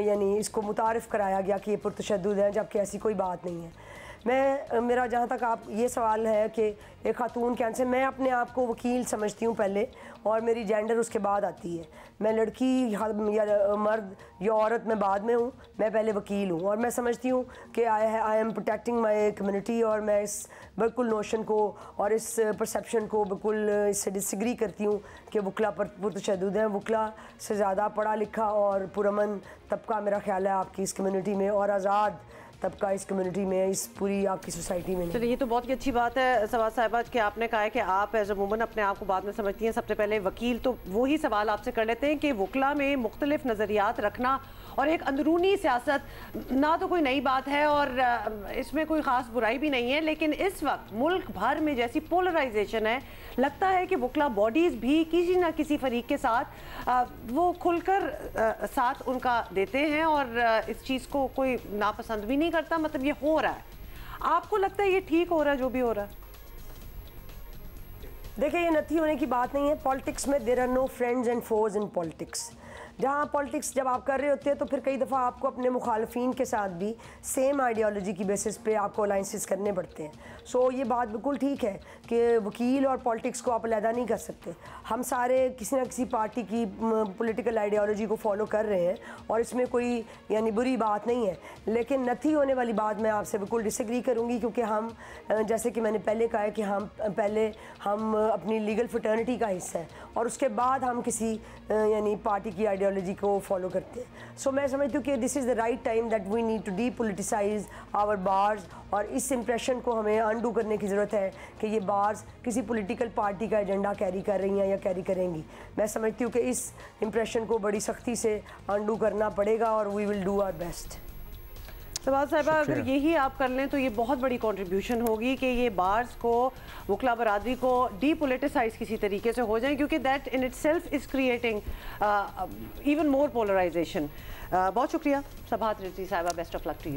Speaker 11: यानी इसको मुतारिफ़ कराया गया कि ये पुरतशद्दुद है, जबकि ऐसी कोई बात नहीं है। मेरा जहाँ तक आप ये सवाल है कि एक खातून कैंसर, मैं अपने आप को वकील समझती हूँ पहले, और मेरी जेंडर उसके बाद आती है। मैं लड़की या मर्द या औरत मैं बाद में हूँ, मैं पहले वकील हूँ। और मैं समझती हूँ कि I am protecting my community, और मैं इस बिल्कुल नोशन को और इस परसेप्शन को बिल्कुल इससे डिसएग्री करती हूँ कि वकला पुरतशद्दुद हैं। वकला से ज़्यादा पढ़ा लिखा और पुरअमन तबका मेरा ख्याल है आपकी इस कम्युनिटी में, और आज़ाद तबका इस कम्युनिटी में, इस पूरी आपकी सोसाइटी में।
Speaker 2: चलिए, ये तो बहुत ही अच्छी बात है सवाद साहिबा कि आपने कहा है कि आप एज अ वुमन अपने आप को बाद में समझती हैं। सबसे पहले वकील, तो वही सवाल आपसे कर लेते हैं कि वकला में मुख्तलिफ नज़रियात रखना और एक अंदरूनी सियासत ना तो कोई नई बात है और इसमें कोई ख़ास बुराई भी नहीं है, लेकिन इस वक्त मुल्क भर में जैसी पोलराइजेशन है, लगता है कि वकला बॉडीज़ भी किसी ना किसी फरीक के साथ वो खुलकर साथ उनका देते हैं और इस चीज़ को कोई नापसंद भी नहीं करता। मतलब ये हो रहा है, आपको लगता है ये ठीक हो रहा है जो भी हो रहा है?
Speaker 11: देखिए, ये नथी होने की बात नहीं है। पॉलिटिक्स में there are no friends and foes in politics. जहाँ पॉलिटिक्स जब आप कर रहे होते हैं तो फिर कई दफ़ा आपको अपने मुखालफिन के साथ भी सेम आइडियोलॉजी की बेसिस पे आपको अलाइंसेस करने पड़ते हैं। सो ये बात बिल्कुल ठीक है कि वकील और पॉलिटिक्स को आप अलहदा नहीं कर सकते। हम सारे किसी न किसी पार्टी की पॉलिटिकल आइडियोलॉजी को फॉलो कर रहे हैं और इसमें कोई यानी बुरी बात नहीं है। लेकिन नथी होने वाली बात मैं आपसे बिल्कुल डिसएग्री करूँगी, क्योंकि हम जैसे कि मैंने पहले कहा है कि हम अपनी लीगल फ्रेटर्निटी का हिस्सा है और उसके बाद हम किसी यानी पार्टी की आइडियोलॉजी को फॉलो करते हैं। सो मैं समझती हूँ कि this is the right time that we need to depoliticise our bars, और इस इम्प्रेशन को हमें अनडू करने की ज़रूरत है कि ये बार्स किसी पॉलिटिकल पार्टी का एजेंडा कैरी कर रही हैं या कैरी करेंगी। मैं समझती हूँ कि इस इम्प्रेशन को बड़ी सख्ती से अनडू करना पड़ेगा और we will do our best.
Speaker 2: Sawad साहिबा, अगर यही आप कर लें तो ये बहुत बड़ी कंट्रीब्यूशन होगी कि ये बार्स को, वकला बरादरी को डीपोलिटिसाइज किसी तरीके से हो जाए, क्योंकि that in itself is creating even more polarisation. बहुत शुक्रिया सबात रिजवी साहिबा, best of luck to you.